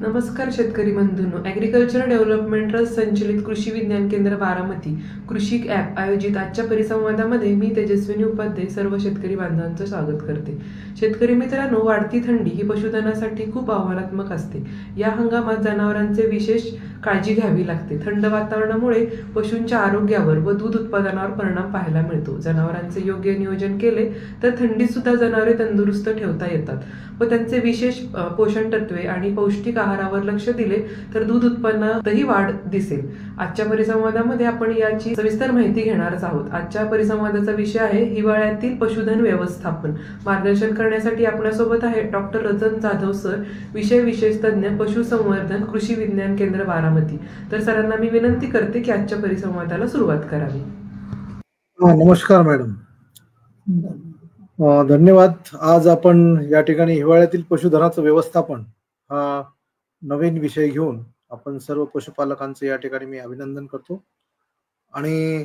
नमस्कार शेतकरी बंधूंनो. Agriculture development trust संचलित कृषी विज्ञान केंद्र बारामती कृषी ॲप आयोजित आजच्या परिसंवादामध्ये मी तेजस्विनी उपाध्याय सर्व शेतकरी बांधवांचं स्वागत करते. शेतकरी मित्रांनो, वाढती थंडी ही पशुधनासाठी खूप आव्हानात्मक असते. या हंगामात जनावरांचे विशेष काळजी घ्यावी लागते. थंड वातावरणामुळे पशूंच्या आरोग्यावर व दूध उत्पादनावर परिणाम पाहायला मिळतो. जनावरांचे योग्य नियोजन केले तर थंडीत सुद्धा जनावरे तंदुरुस्त ठेवता येतात व त्यांचे विशेष पोषण तत्वे आणि पौष्टिक आहारावर लक्ष दिले तर दूध उत्पन्नातही वाढ दिसेल. आजच्या परिसंवादामध्ये आपण याची सविस्तर माहिती घेणारच आहोत. आजच्या परिसंवादाचा विषय आहे हिवाळ्यातील पशुधन व्यवस्थापन. मार्गदर्शन करण्यासाठी आपल्यासोबत आहे डॉक्टर रतन जाधव सर, विषय विशेष तज्ञ, पशुसंवर्धन, कृषी विज्ञान केंद्र बारामती. तर सरांना मी विनंती करते की आजच्या परिसंवादाला सुरुवात करावी. नमस्कार मॅडम, धन्यवाद. आज आपण या ठिकाणी हिवाळ्यातील पशुधनाचं व्यवस्थापन हा नवीन विषय घेऊन आपण सर्व पशुपालकांचे या ठिकाणी मी अभिनंदन करतो. आणि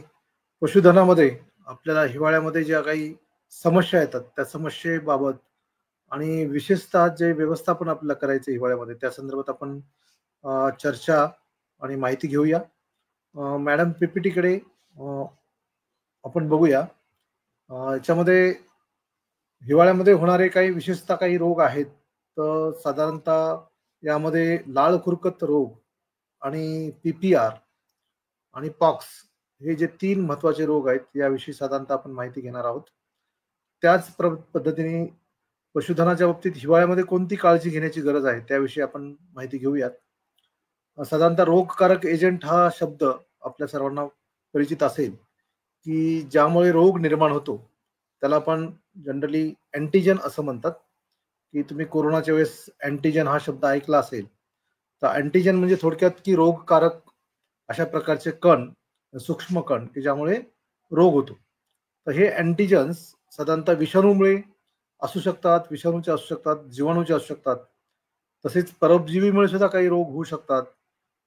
पशुधनामध्ये आपल्याला हिवाळ्यामध्ये ज्या काही समस्या येतात त्या समस्येबाबत आणि विशेषतः जे व्यवस्थापन आपल्याला करायचं हिवाळ्यामध्ये त्या संदर्भात आपण चर्चा आणि माहिती घेऊया. मॅडम, पीपीटीकडे आपण बघूया. याच्यामध्ये हिवाळ्यामध्ये होणारे काही विशेषतः काही रोग आहेत. तर साधारणतः यामध्ये लाळ खुरकत रोग आणि पीपीआर आणि पॉक्स हे जे 3 महत्वाचे रोग आहेत याविषयी साधारणतः आपण माहिती घेणार आहोत. त्याच पद्धतीने पशुधनाच्या बाबतीत हिवाळ्यामध्ये कोणती काळजी घेण्याची गरज आहे त्याविषयी आपण माहिती घेऊयात. साधारणतः रोगकारक एजंट हा शब्द आपल्या सर्वांना परिचित असेल की ज्यामुळे रोग निर्माण होतो त्याला आपण जनरली अँटीजन असं म्हणतात. की तुम्ही कोरोनाच्या वेळेस अँटीजन हा शब्द ऐकला असेल. तर अँटीजन म्हणजे थोडक्यात की रोगकारक अशा प्रकारचे कण, सूक्ष्म कण की ज्यामुळे रोग होतो. तर हे अँटीजन्स साधारणतः विषाणूमुळे असू शकतात, विषाणूचे असू शकतात, जीवाणूचे असू शकतात. तसेच परजीवीमुळे सुद्धा काही रोग होऊ शकतात,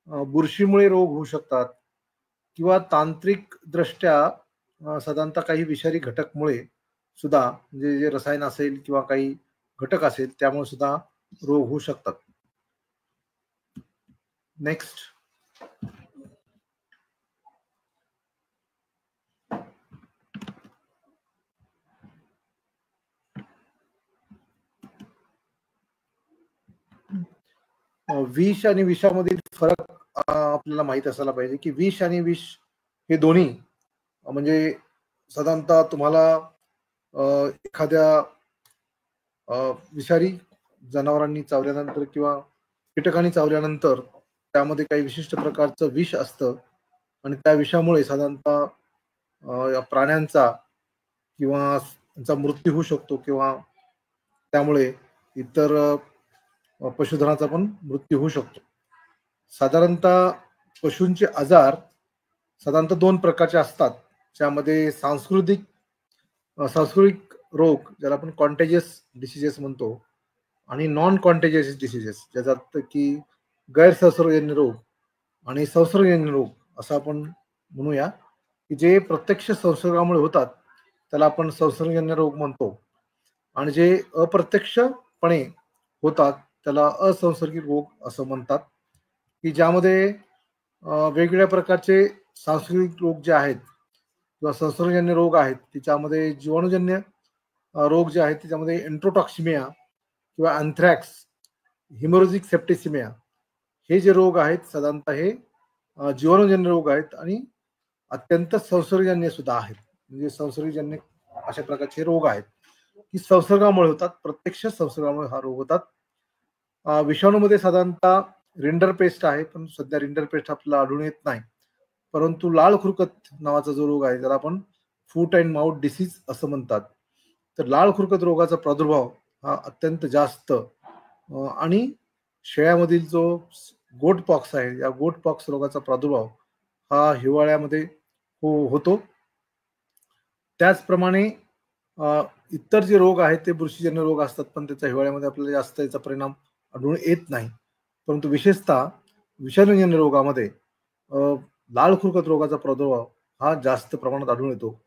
बुरशीमुळे रोग होऊ शकतात किंवा तांत्रिक दृष्ट्या साधारणतः काही विषारी घटकमुळे सुद्धा म्हणजे जे रसायन असेल किंवा काही घटक असेल त्यामुळे सुद्धा रोग होऊ शकतात. नेक्स्ट. विष आणि विषामधील फरक आपल्याला माहित असायला पाहिजे की विष आणि विष हे दोन्ही म्हणजे साधारणतः तुम्हाला एखाद्या विषारी जनावरांनी चावल्यानंतर किंवा कीटकांनी चावल्यानंतर त्यामध्ये काही विशिष्ट प्रकारचं विष असतं आणि त्या विषामुळे साधारणतः प्राण्यांचा किंवा त्यांचा मृत्यू होऊ शकतो किंवा त्यामुळे इतर पशुधनाचा पण मृत्यू होऊ शकतो. साधारणतः पशूंचे आजार साधारणतः 2 प्रकारचे असतात, ज्यामध्ये सांस्कृतिक रोग ज्याला आपण कॉन्टेजियस डिसीजेस म्हणतो आणि नॉन कॉन्टेजियस डिसीजेस ज्याच्यात की गैरसंसर्गजन्य रोग आणि संसर्गजन्य रोग असं आपण म्हणूया. की जे प्रत्यक्ष संसर्गामुळे होतात त्याला आपण संसर्गजन्य रोग म्हणतो आणि जे अप्रत्यक्षपणे होतात त्याला असंसर्गिक रोग असं म्हणतात. की ज्यामध्ये वेगवेगळ्या प्रकारचे सांस्कृतिक रोग जे आहेत किंवा संसर्गजन्य रोग आहेत त्याच्यामध्ये जीवाणूजन्य रोग जे आहेत त्याच्यामध्ये एन्ट्रोटॉक्सिमिया किंवा अँथ्रॅक्स, हिमोरेजिक सेप्टिसिमिया हे जे रोग आहेत साधारणतः हे जीवाणूजन्य रोग आहेत आणि अत्यंत संसर्गजन्य सुद्धा आहेत. म्हणजे संसर्गजन्य अशा प्रकारचे रोग आहेत की संसर्गामुळे होतात, प्रत्यक्ष संसर्गामुळे हा रोग होतात. विषाणूमध्ये साधारणतः रिंडरपेस्ट आहे, पण सध्या रिंडरपेस्ट आपल्याला आढळून येत नाही. परंतु लाळ खुरकत नावाचा जो रोग आहे त्याला आपण फूट अँड माउथ डिसीज असं म्हणतात. तर लाळ खुरकत रोगाचा प्रादुर्भाव हा अत्यंत जास्त आणि शेळ्यामधील जो गोट पॉक्स आहे या गोट पॉक्स रोगाचा प्रादुर्भाव हा हिवाळ्यामध्ये होतो. त्याचप्रमाणे इतर जे रोग आहेत ते बुरशीजन्य रोग असतात, पण त्याचा हिवाळ्यामध्ये आपल्याला जास्त याचा परिणाम आढळून येत नाही. परंतु विशेषतः विषाणूजन्य रोगामध्ये लाळ खुरकत रोगाचा प्रादुर्भाव हा जास्त प्रमाणात आढळून येतो.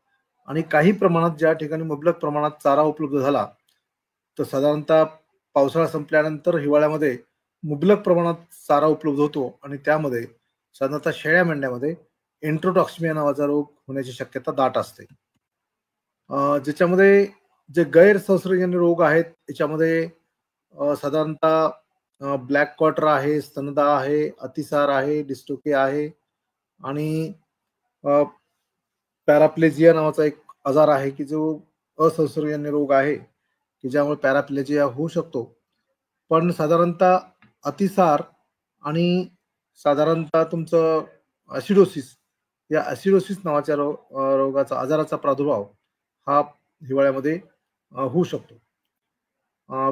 आणि काही प्रमाणात ज्या ठिकाणी मुबलक प्रमाणात चारा उपलब्ध झाला तर साधारणतः पावसाळा संपल्यानंतर हिवाळ्यामध्ये मुबलक प्रमाणात चारा उपलब्ध होतो आणि त्यामध्ये साधारणतः शेळ्या मेंढ्यामध्ये एन्ट्रोटॉक्सिमिया नावाचा रोग होण्याची शक्यता दाट असते. ज्याच्यामध्ये जे गैरसंसर्गजन्य रोग आहेत त्याच्यामध्ये साधारणतः ब्लॅक क्वार्टर आहे, स्तनदा आहे, अतिसार आहे, डिस्टोपिया आहे आणि पॅराप्लेजिया नावाचा एक आजार आहे की जो असंसर्गजन्य रोग आहे की ज्यामुळे पॅराप्लेजिया होऊ शकतो. पण साधारणतः अतिसार आणि साधारणतः तुमचं ॲसिडोसिस या ॲसिडोसिस नावाच्या रोगाचा आजाराचा प्रादुर्भाव हा हिवाळ्यामध्ये होऊ शकतो.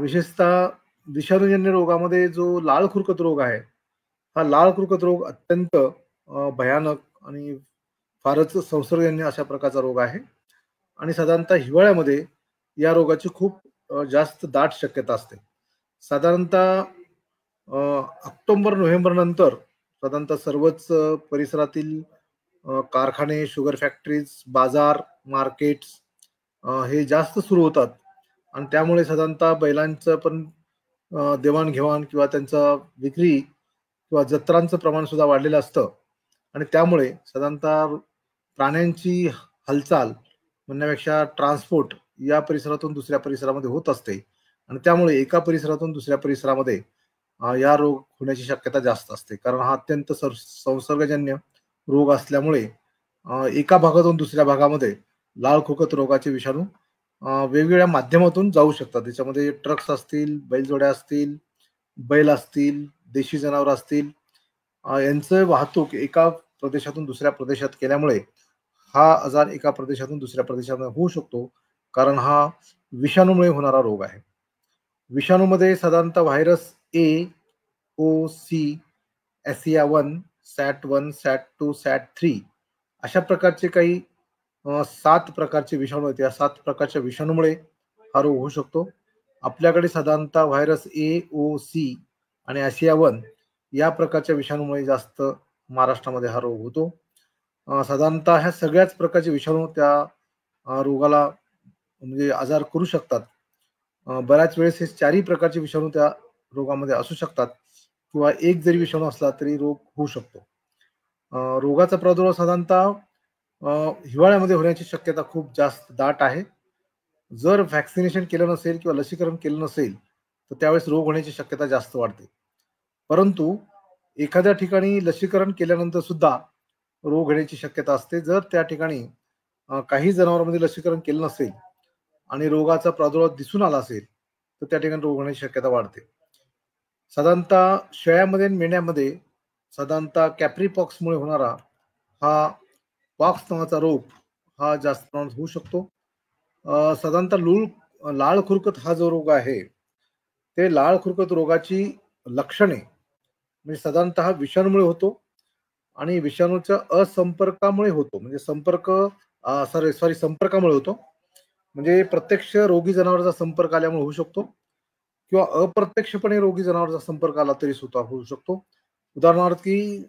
विशेषतः विषाणूजन्य रोगामध्ये जो लाळ खुरकत रोग आहे, हा लाळ खुरकत रोग अत्यंत भयानक आणि फारच संसर्गजन्य अशा प्रकारचा रोग आहे आणि साधारणतः हिवाळ्यामध्ये या रोगाची खूप जास्त दाट शक्यता असते. साधारणतः ऑक्टोबर नोव्हेंबर नंतर साधारणतः सर्वच परिसरातील कारखाने, शुगर फॅक्टरीज, बाजार, मार्केट्स हे जास्त सुरू होतात आणि त्यामुळे साधारणतः बैलांचं पण देवाणघेवाण किंवा त्यांचा विक्री किंवा जत्रांचं प्रमाण सुद्धा वाढलेलं असतं आणि त्यामुळे साधारणतः प्राण्यांची हालचाल म्हणण्यापेक्षा ट्रान्सपोर्ट या परिसरातून दुसऱ्या परिसरामध्ये होत असते आणि त्यामुळे एका परिसरातून दुसऱ्या परिसरामध्ये या रोग होण्याची शक्यता जास्त असते. कारण हा अत्यंत संसर्गजन्य रोग असल्यामुळे एका भागातून दुसऱ्या भागामध्ये लाळ खुरकत रोगाचे विषाणू वेगवेगळ्या माध्यमातून जाऊ शकतात. त्याच्यामध्ये ट्रक्स असतील, बैलजोड्या असतील, बैल असतील, देशी जनावर असतील, यांचं वाहतूक एका प्रदेशातून दुसऱ्या प्रदेशात केल्यामुळे हा आजार एका प्रदेशातून दुसऱ्या प्रदेशात होऊ शकतो. कारण हा विषाणूमुळे होणारा रोग आहे. विषाणूमध्ये साधारणतः व्हायरस ए, ओ, C, SIA1, SAT1, SAT2, SAT3 अशा प्रकारचे काही 7 प्रकारचे विषाणू आहेत. या 7 प्रकारच्या विषाणूमुळे हा रोग होऊ शकतो. आपल्याकडे साधारणतः व्हायरस ए, ओ, सी आणि SIA1 या प्रकारच्या विषाणूमुळे जास्त महाराष्ट्रामध्ये हा रोग होतो. साधारणतः ह्या सगळ्याच प्रकारचे विषाणू त्या रोगाला म्हणजे आजार करू शकतात. बऱ्याच वेळेस हे 4ही प्रकारचे विषाणू त्या रोगामध्ये असू शकतात किंवा एक जरी विषाणू असला तरी रोग होऊ शकतो. रोगाचा प्रादुर्भाव साधारणतः हिवाळ्यामध्ये होण्याची शक्यता खूप जास्त दाट आहे. जर व्हॅक्सिनेशन केलं नसेल किंवा लसीकरण केलं नसेल तर त्यावेळेस रोग होण्याची शक्यता जास्त वाढते. परंतु एखाद्या ठिकाणी लसीकरण केल्यानंतर सुद्धा रोग होण्याची शक्यता असते. जर त्या ठिकाणी काही जनावरांमध्ये लसीकरण केलं नसेल आणि रोगाचा प्रादुर्भाव दिसून आला असेल तर त्या ठिकाणी रोग होण्याची शक्यता वाढते. साधारणतः शेळ्यामध्ये आणि मेंढ्यामध्ये साधारणतः कॅप्री पॉक्समुळे होणारा हा पॉक्स नावाचा रोग हा जास्त प्रमाणात होऊ शकतो. साधारणतः लाळ खुरकत हा जो रोग आहे ते लाळ खुरकत रोगाची लक्षणे म्हणजे साधारणतः विषाणूमुळे होतो आणि विषाणूच्या असंपर्कामुळे होतो. म्हणजे संपर्कामुळे होतो. म्हणजे प्रत्यक्ष रोगी जनावरांचा संपर्क आल्यामुळे होऊ शकतो किंवा अप्रत्यक्षपणे रोगी जनावरांचा संपर्क आला तरी सुद्धा होऊ शकतो. उदाहरणार्थ की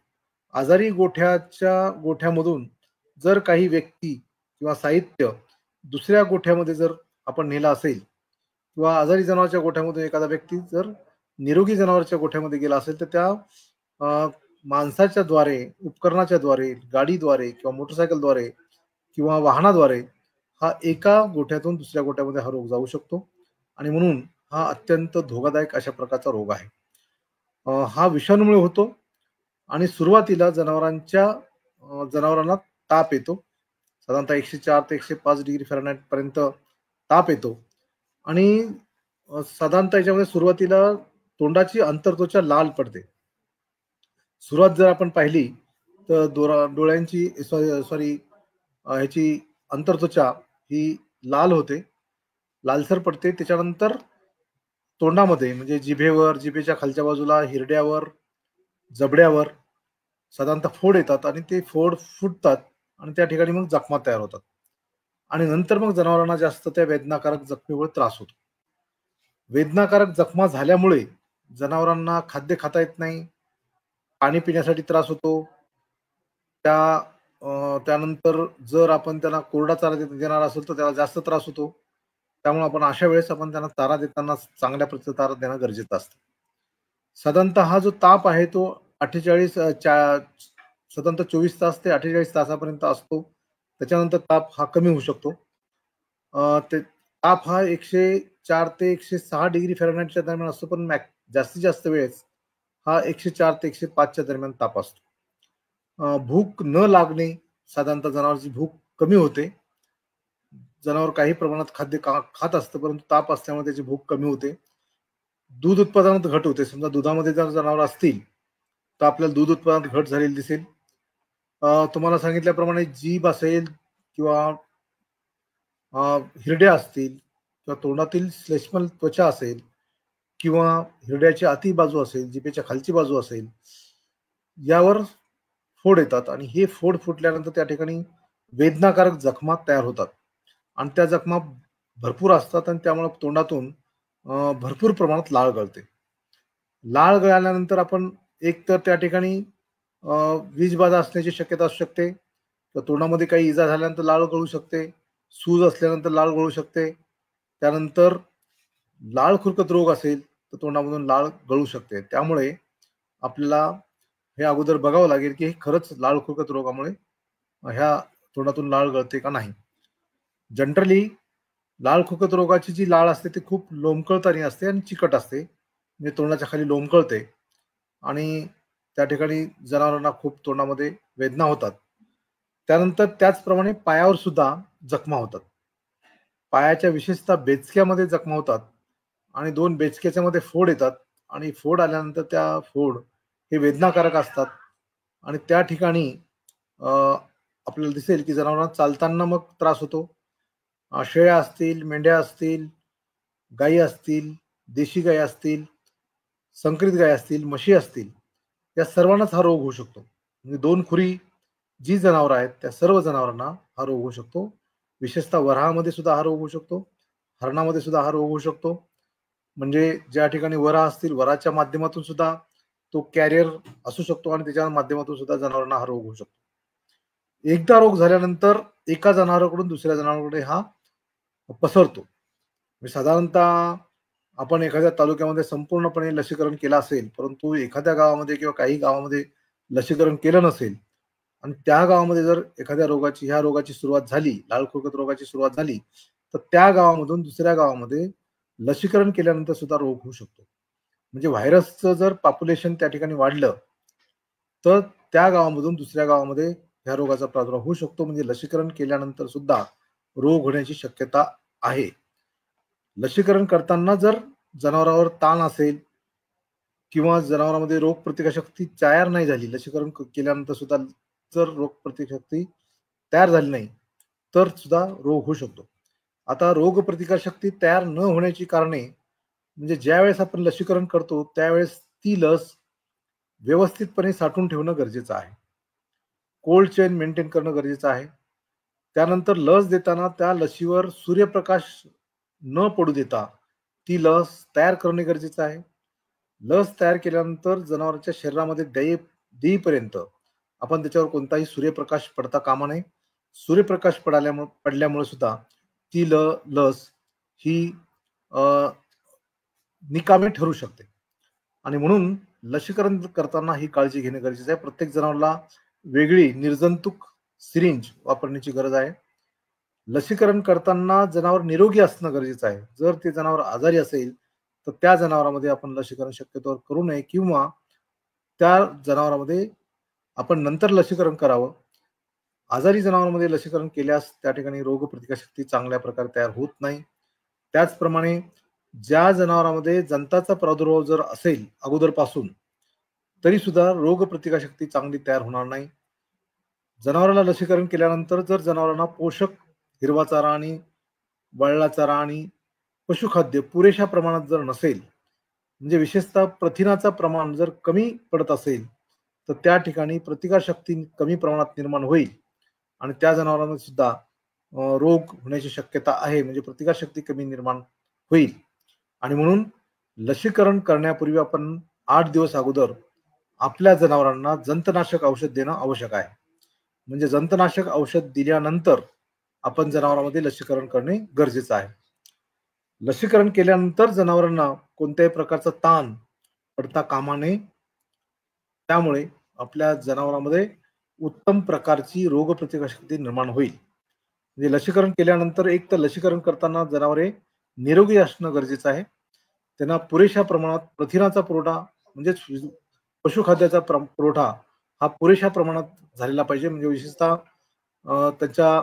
आजारी गोठ्यामधून जर काही व्यक्ती किंवा साहित्य दुसऱ्या गोठ्यामध्ये जर आपण नेला असेल किंवा आजारी जनावरांच्या गोठ्यामधून एखादा व्यक्ती जर निरोगी जनावरांच्या गोठ्यामध्ये गेला असेल तर त्या माणसाच्या द्वारे, उपकरणाच्या द्वारे, गाडीद्वारे किंवा मोटरसायकलद्वारे किंवा वाहनाद्वारे हा एका गोठ्यातून दुसऱ्या गोठ्यामध्ये हा रोग जाऊ शकतो आणि म्हणून हा अत्यंत धोकादायक अशा प्रकारचा रोग आहे. हा विषाणूमुळे होतो आणि सुरुवातीला जनावरांना ताप येतो. साधारणतः 104 ते 105 डिग्री फॅरनहाईट पर्यंत ताप येतो आणि साधारणतः याच्यामध्ये सुरुवातीला तोंडाची अंतर्त्वचा लाल पडते. सुरुवात जर आपण पाहिली तर डोळ्यांची ह्याची अंतर्त्वचा ही लाल होते, लालसर पडते. त्याच्यानंतर तोंडामध्ये म्हणजे जिभेच्या खालच्या बाजूला, हिरड्यावर, जबड्यावर साधारणतः फोड येतात आणि ते फोड फुटतात आणि त्या ठिकाणी मग जखमा तयार होतात आणि नंतर मग जनावरांना जास्त त्या वेदनाकारक जखमेमुळे त्रास होतो. वेदनाकारक जखमा झाल्यामुळे जनावरांना खाद्य खाता येत नाही, पाणी पिण्यासाठी त्रास होतो. त्यानंतर जर आपण त्यांना कोरडा चारा देणार असेल तर त्याला जास्त त्रास होतो. त्यामुळे आपण अशा वेळेस आपण त्यांना चारा देताना चांगल्या प्रतीचा चारा देणं गरजेचं असतं. साधारणतः हा जो ताप आहे तो 48 साधारणतः 24 तास ते 48 तासापर्यंत असतो. त्याच्यानंतर ताप हा कमी होऊ शकतो. ते ताप हा 104 ते 106 डिग्री फॅरनहाईटच्या दरम्यान असतो, पण जास्तीत जास्त वेळेस हा 104 ते 105च्या दरम्यान ताप असतो. भूक न लागणे, साधारणतः जनावरांची भूक कमी होते. जनावर काही प्रमाणात खाद्य खात असतं, परंतु ताप असल्यामुळे त्याची भूक कमी होते. दूध उत्पादनात घट होते. समजा दुधामध्ये जर जनावर असतील तर आपल्याला दूध उत्पादनात घट झालेली दिसेल. तुम्हाला सांगितल्याप्रमाणे जीभ असेल किंवा हिरड्या असतील किंवा तोंडातील श्लेष्मल त्वचा असेल किंवा हिरड्याची आती बाजू असेल, जिभेच्या खालची बाजू असेल, यावर फोड येतात आणि हे फोड फुटल्यानंतर त्या ठिकाणी वेदनाकारक जखमा तयार होतात आणि त्या जखमा भरपूर असतात आणि त्यामुळे तोंडातून भरपूर प्रमाणात लाळ गळते. लाळ गळाल्यानंतर आपण एक तर त्या ठिकाणी वीजबाधा असण्याची शक्यता असू शकते, तर तोंडामध्ये काही इजा झाल्यानंतर लाळ गळू शकते, सूज असल्यानंतर लाळ गळू शकते, त्यानंतर लाळ खुरकत रोग असेल तर तोंडामधून लाळ गळू शकते. त्यामुळे आपल्याला हे अगोदर बघावं लागेल की हे खरंच लाळ खुरकत रोगामुळे ह्या तोंडातून लाळ गळते का नाही. जनरली लाळ खुरकत रोगाची जी लाळ असते ती खूप लोंबकळतानी असते आणि चिकट असते, म्हणजे तोंडाच्या खाली लोंबकळते आणि त्या ठिकाणी जनावरांना खूप तोंडामध्ये वेदना होतात. त्यानंतर त्याचप्रमाणे पायावर सुद्धा जखमा होतात. पायाच्या विशेषतः बेचक्यामध्ये जखमा होतात आणि 2 बेचक्याच्या मध्ये फोड येतात आणि फोड आल्यानंतर त्या फोड हे वेदनाकारक असतात आणि त्या ठिकाणी आपल्याला दिसेल की जनावरांना चालताना मग त्रास होतो. शेळ्या असतील, मेंढ्या असतील, गायी असतील, देशी गायी असतील, संकरित गायी असतील, म्हशी असतील, या सर्वांनाच हा रोग होऊ शकतो. म्हणजे 2 खुरी जी जनावरं आहेत त्या सर्व जनावरांना हा रोग होऊ शकतो. विशेषतः वराहामध्ये सुद्धा हा रोग होऊ शकतो, हरणामध्ये सुद्धा हा रोग होऊ शकतो. म्हणजे ज्या ठिकाणी वराह असतील, वराच्या माध्यमातून सुद्धा तो कॅरियर असू शकतो आणि त्याच्या माध्यमातून सुद्धा जनावरांना हा रोग होऊ शकतो. एकदा रोग झाल्यानंतर एका जनावराकडून दुसऱ्या जनावराकडे हा पसरतो. म्हणजे साधारणतः आपण एखाद्या तालुक्यामध्ये संपूर्णपणे लसीकरण केलं असेल, परंतु एखाद्या गावामध्ये किंवा काही गावामध्ये लसीकरण केलं नसेल आणि त्या गावामध्ये जर एखाद्या ह्या रोगाची सुरुवात झाली, लाळ खुरकत रोगाची सुरुवात झाली, तर त्या गावामधून दुसऱ्या गावामध्ये लसीकरण केल्यानंतर सुद्धा रोग होऊ शकतो. म्हणजे व्हायरसचं जर पॉप्युलेशन त्या ठिकाणी वाढलं तर त्या गावामधून दुसऱ्या गावामध्ये ह्या रोगाचा प्रादुर्भाव होऊ शकतो. म्हणजे लसीकरण केल्यानंतर सुद्धा रोग होण्याची शक्यता आहे. लसीकरण करताना जर जनावरावर ताण असेल किंवा जनावरांमध्ये रोग प्रतिकारशक्ती तयार नाही झाली, लसीकरण केल्यानंतर सुद्धा जर रोग प्रतिकारशक्ती तयार झाली नाही तर सुद्धा रोग होऊ शकतो. आता रोग प्रतिकारशक्ती तयार न होण्याची कारणे म्हणजे ज्यावेळेस आपण लसीकरण करतो त्यावेळेस ती लस व्यवस्थितपणे साठवून ठेवणं गरजेचं आहे. कोल्ड चेन मेंटेन करणं गरजेचं आहे. त्यानंतर लस देताना त्या लसीवर सूर्यप्रकाश न पडू देता ती लस तयार करणे गरजेचं आहे. लस तयार केल्यानंतर जनावरांच्या शरीरामध्ये देईपर्यंत आपण त्याच्यावर कोणताही सूर्यप्रकाश पडता कामा नये. सूर्यप्रकाश पडल्यामुळे सुद्धा ती लस ही निकामी ठरू शकते आणि म्हणून लसीकरण करताना ही काळजी घेणे गरजेचं आहे. प्रत्येक जनावराला वेगळी निर्जंतुक सिरिंज वापरण्याची गरज आहे. लसीकरण करताना जनावर निरोगी असणं गरजेचं आहे. जर ते जनावर आजारी असेल तर त्या जनावरांमध्ये आपण लसीकरण शक्यतोवर करू नये किंवा त्या जनावरांमध्ये आपण नंतर लसीकरण करावं. आजारी जनावरांमध्ये लसीकरण केल्यास त्या ठिकाणी रोग प्रतिकारशक्ती चांगल्या प्रकारे तयार होत नाही. त्याचप्रमाणे ज्या जनावरांमध्ये जंताचा प्रादुर्भाव जर असेल अगोदरपासून तरी सुद्धा रोग प्रतिकारशक्ती चांगली तयार होणार नाही. जनावराला लसीकरण केल्यानंतर जर जनावरांना पोषक हिरवा चारा आणि वळला चारा आणि पशुखाद्य पुरेशा प्रमाणात जर नसेल, म्हणजे विशेषतः प्रथिनाचं प्रमाण जर कमी पडत असेल तर त्या ठिकाणी प्रतिकारशक्ती कमी प्रमाणात निर्माण होईल आणि त्या जनावरांमध्ये सुद्धा रोग होण्याची शक्यता आहे. म्हणजे प्रतिकारशक्ती कमी निर्माण होईल आणि म्हणून लसीकरण करण्यापूर्वी आपण 8 दिवस अगोदर आपल्या जनावरांना जंतनाशक औषध देणं आवश्यक आहे. म्हणजे जंतनाशक औषध दिल्यानंतर आपण जनावरांमध्ये लसीकरण करणे गरजेचं आहे. लसीकरण केल्यानंतर जनावरांना कोणत्याही प्रकारचा ताण पडता कामा नये. त्यामुळे आपल्या जनावरांमध्ये उत्तम प्रकारची रोगप्रतिकारशक्ती निर्माण होईल. म्हणजे लसीकरण केल्यानंतर एक तर लसीकरण करताना जनावरे निरोगी असणं गरजेचं आहे. त्यांना पुरेशा प्रमाणात प्रथिनाचा पुरवठा म्हणजेच पशुखाद्याचा पुरवठा हा पुरेशा प्रमाणात झालेला पाहिजे. म्हणजे विशेषतः त्यांच्या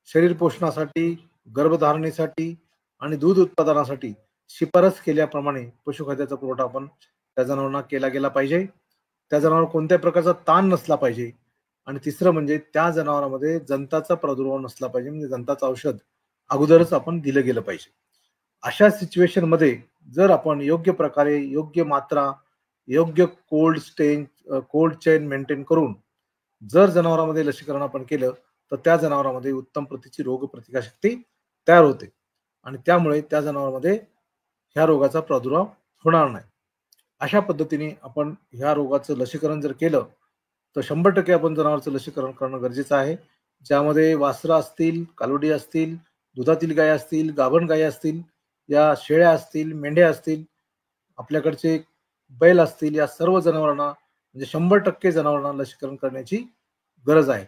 शरीर पोषणासाठी, गर्भधारणेसाठी आणि दूध उत्पादनासाठी शिफारस केल्याप्रमाणे पशुखाद्याचा पुरवठा आपण त्या जनावरांना केला गेला पाहिजे. त्या जनावरांवर कोणत्याही प्रकारचा ताण नसला पाहिजे. आणि तिसरं म्हणजे त्या जनावरांमध्ये जंताचा प्रादुर्भाव नसला पाहिजे. म्हणजे जंताचं औषध अगोदरच आपण दिलं गेलं पाहिजे. अशा सिच्युएशन मध्ये जर आपण योग्य प्रकारे योग्य मात्रा, योग्य कोल्ड चेन मेंटेन करून जर जनावरांमध्ये लसीकरण आपण केलं तर त्या जनावरांमध्ये उत्तम प्रतीची रोग प्रतिकारशक्ती तयार होते आणि त्यामुळे त्या जनावरांमध्ये ह्या रोगाचा प्रादुर्भाव होणार नाही. अशा पद्धतीने आपण ह्या रोगाचं लसीकरण जर केलं तर 100% आपण जनावरांचं लसीकरण करणं गरजेचं आहे. ज्यामध्ये वासरं असतील, कालवडी असतील, दुधातील गाय असतील, गाभण गायी असतील, या शेळ्या असतील, मेंढ्या असतील, आपल्याकडचे बैल असतील, या सर्व जनावरांना म्हणजे 100% जनावरांना लसीकरण करण्याची गरज आहे.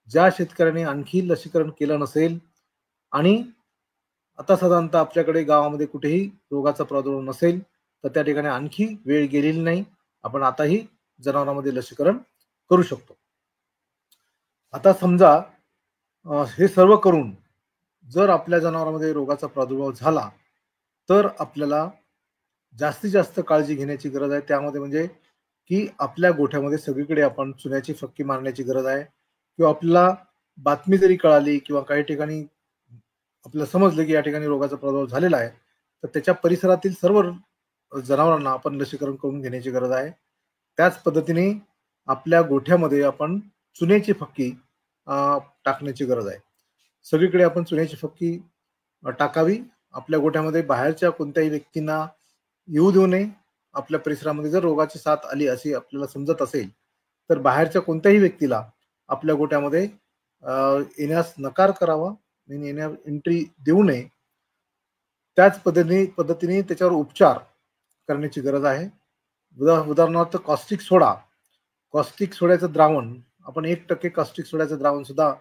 ज्या शेतकऱ्यांनी आणखी लसीकरण केलं नसेल आणि आता साधारणतः आपल्याकडे गावामध्ये कुठेही रोगाचा प्रादुर्भाव नसेल तर त्या ठिकाणी आणखी वेळ गेलेली नाही. आपण आताही जनावरांमध्ये लसीकरण करू शकतो. आता समजा हे सर्व करून जर आपल्या जनावरांमध्ये रोगाचा प्रादुर्भाव झाला तर आपल्याला जास्तीत जास्त काळजी घेण्याची गरज आहे. त्यामध्ये म्हणजे की आपल्या गोठ्यामध्ये सगळीकडे आपण चुन्याची फक्की मारण्याची गरज आहे. किंवा आपल्याला बातमी जरी कळाली किंवा काही ठिकाणी आपल्याला समजलं की या ठिकाणी रोगाचा प्रादुर्भाव झालेला आहे तर त्याच्या परिसरातील सर्व जनावरांना आपण लसीकरण करून घेण्याची गरज आहे. त्याच पद्धतीने आपल्या गोठ्यामध्ये आपण चुन्याची फक्की टाकण्याची गरज आहे. सगळीकडे आपण चुन्याची फक्की टाकावी. आपल्या गोठ्यामध्ये बाहेरच्या कोणत्याही व्यक्तींना येऊ देऊ नये. आपल्या परिसरामध्ये जर रोगाची साथ आली अशी आपल्याला समजत असेल तर बाहेरच्या कोणत्याही व्यक्तीला आपल्या गोठ्यामध्ये येण्यास नकार करावा. एंट्री देऊ नये. त्याच पद्धतीने त्याच्यावर उपचार करण्याची गरज आहे. उदाहरणार्थ कॉस्टिक सोड्याचं द्रावण आपण 1% कॉस्टिक सोड्याचं द्रावण सुद्धा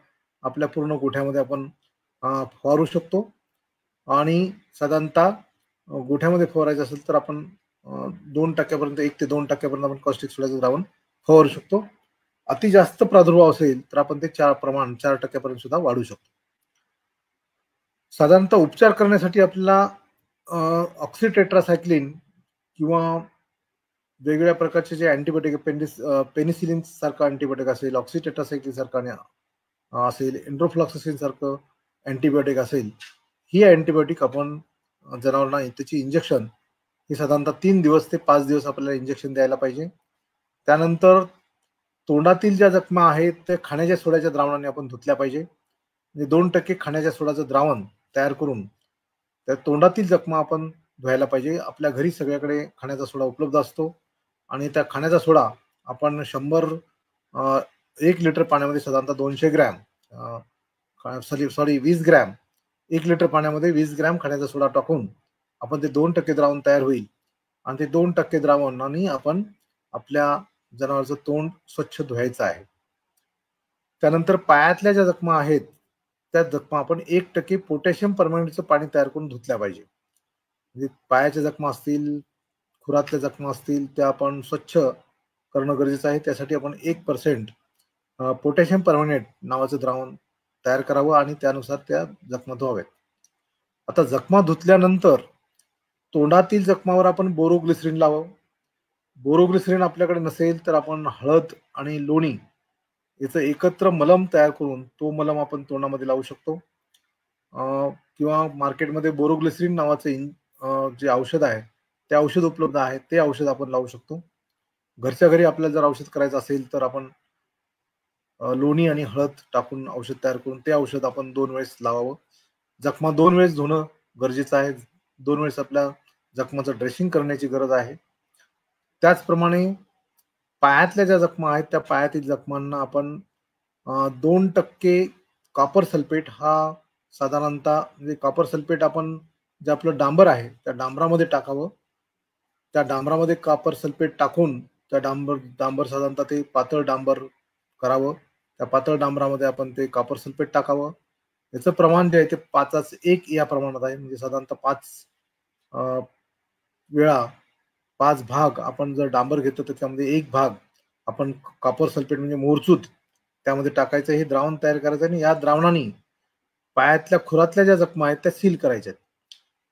आपल्या पूर्ण गोठ्यामध्ये आपण फवारू शकतो. आणि साधारणतः गोठ्यामध्ये फवारायचं असेल तर आपण 2% 1 ते 2% आपण कॉस्टिक सोड्याचं द्रावण फवारू शकतो. अति जास्त प्रादुर्भाव असेल तर आपण ते 4% पर्यंत सुद्धा वाढवू शकतो. साधारणतः उपचार करण्यासाठी आपल्याला ऑक्सिटेट्रासायक्लिन किंवा वेगवेगळ्या प्रकारचे जे अँटीबायोटिक पेनिसिलिन सारखा अँटीबायोटिक असेल, ऑक्सिटेट्रासायक्लिन सारखा असेल, एन्ड्रोफ्लॉक्सासिन सारखं अँटीबायोटिक असेल, ही अँटीबायोटिक आपण जनावरांना त्याची इंजेक्शन ही साधारणतः 3 दिवस ते 5 दिवस आपल्याला इंजेक्शन द्यायला पाहिजे. त्यानंतर तोंडातील ज्या जखमा आहेत त्या खाण्याच्या सोड्याच्या द्रावणाने आपण धुतल्या पाहिजे. म्हणजे 2% खाण्याच्या सोड्याचं द्रावण तयार करून त्या तोंडातील जखमा आपण धुवायला पाहिजे. आपल्या घरी सगळ्याकडे खाण्याचा सोडा उपलब्ध असतो आणि त्या खाण्याचा सोडा आपण 1 लिटर पाण्यामध्ये साधारणतः 200 ग्रॅम 20 ग्रॅम 1 लिटर पाण्यामध्ये 20 ग्रॅम खाण्याचा सोडा टाकून आपण ते 2% द्रावण तयार होईल आणि ते 2% द्रावणाने आपण आपल्या जनावरांचं तोंड स्वच्छ धुवायचं आहे. त्यानंतर पायातल्या ज्या जखमा आहेत त्या जखमा आपण 1% पोटॅशियम परमॅंगनेटचं पाणी तयार करून धुतल्या पाहिजे. म्हणजे पायाच्या जखमा असतील, खुरातल्या जखमा असतील त्या आपण स्वच्छ करणं गरजेचं आहे. त्यासाठी आपण 1% पोटॅशियम परमॅंगनेट नावाचं द्रावण तयार करावं आणि त्यानुसार त्या जखमा धुवाव्यात. आता जखमा धुतल्यानंतर तोंडातील जखमावर आपण बोरोग्लिसरीन लावावं. बोरोग्लिसरीन आपल्याकडे नसेल तर आपण हळद आणि लोणी याचं एकत्र मलम तयार करून तो मलम आपण तोंडामध्ये लावू शकतो. किंवा मार्केटमध्ये बोरोग्लिसरीन नावाचं जे औषध आहे ते औषध उपलब्ध आहे, ते औषध आपण लावू शकतो. घरच्या घरी आपल्याला जर औषध करायचं असेल तर आपण लोणी आणि हळद टाकून औषध तयार करून ते औषध आपण 2 वेळेस लावावं. जखमा 2 वेळेस धुणं गरजेचं आहे. 2 वेळेस आपल्या जखमाचं ड्रेसिंग करण्याची गरज आहे. त्याचप्रमाणे पायातल्या ज्या जखमा आहेत त्या पायातील जखमांना आपण 2% कॉपर सल्फेट हा साधारणतः म्हणजे कॉपर सल्फेट आपण जे आपलं डांबर आहे त्या डांबरामध्ये टाकावं त्या डांबरामध्ये कॉपर सल्फेट टाकून त्या डांबर साधारणतः ते पातळ डांबर करावं. त्या पातळ डांबरामध्ये आपण ते कॉपर सल्फेट टाकावं. याचं प्रमाण जे आहे ते 5:1 या प्रमाणात आहे. म्हणजे साधारणतः 5 वेळा 5 भाग आपण जर डांबर घेतो तर त्यामध्ये 1 भाग आपण कॉपर सल्फेट म्हणजे मोरचूत त्यामध्ये टाकायचं. हे द्रावण तयार करायचं आणि या द्रावणाने पायातल्या खुरातल्या ज्या जखमा आहेत त्या सील करायच्या आहेत.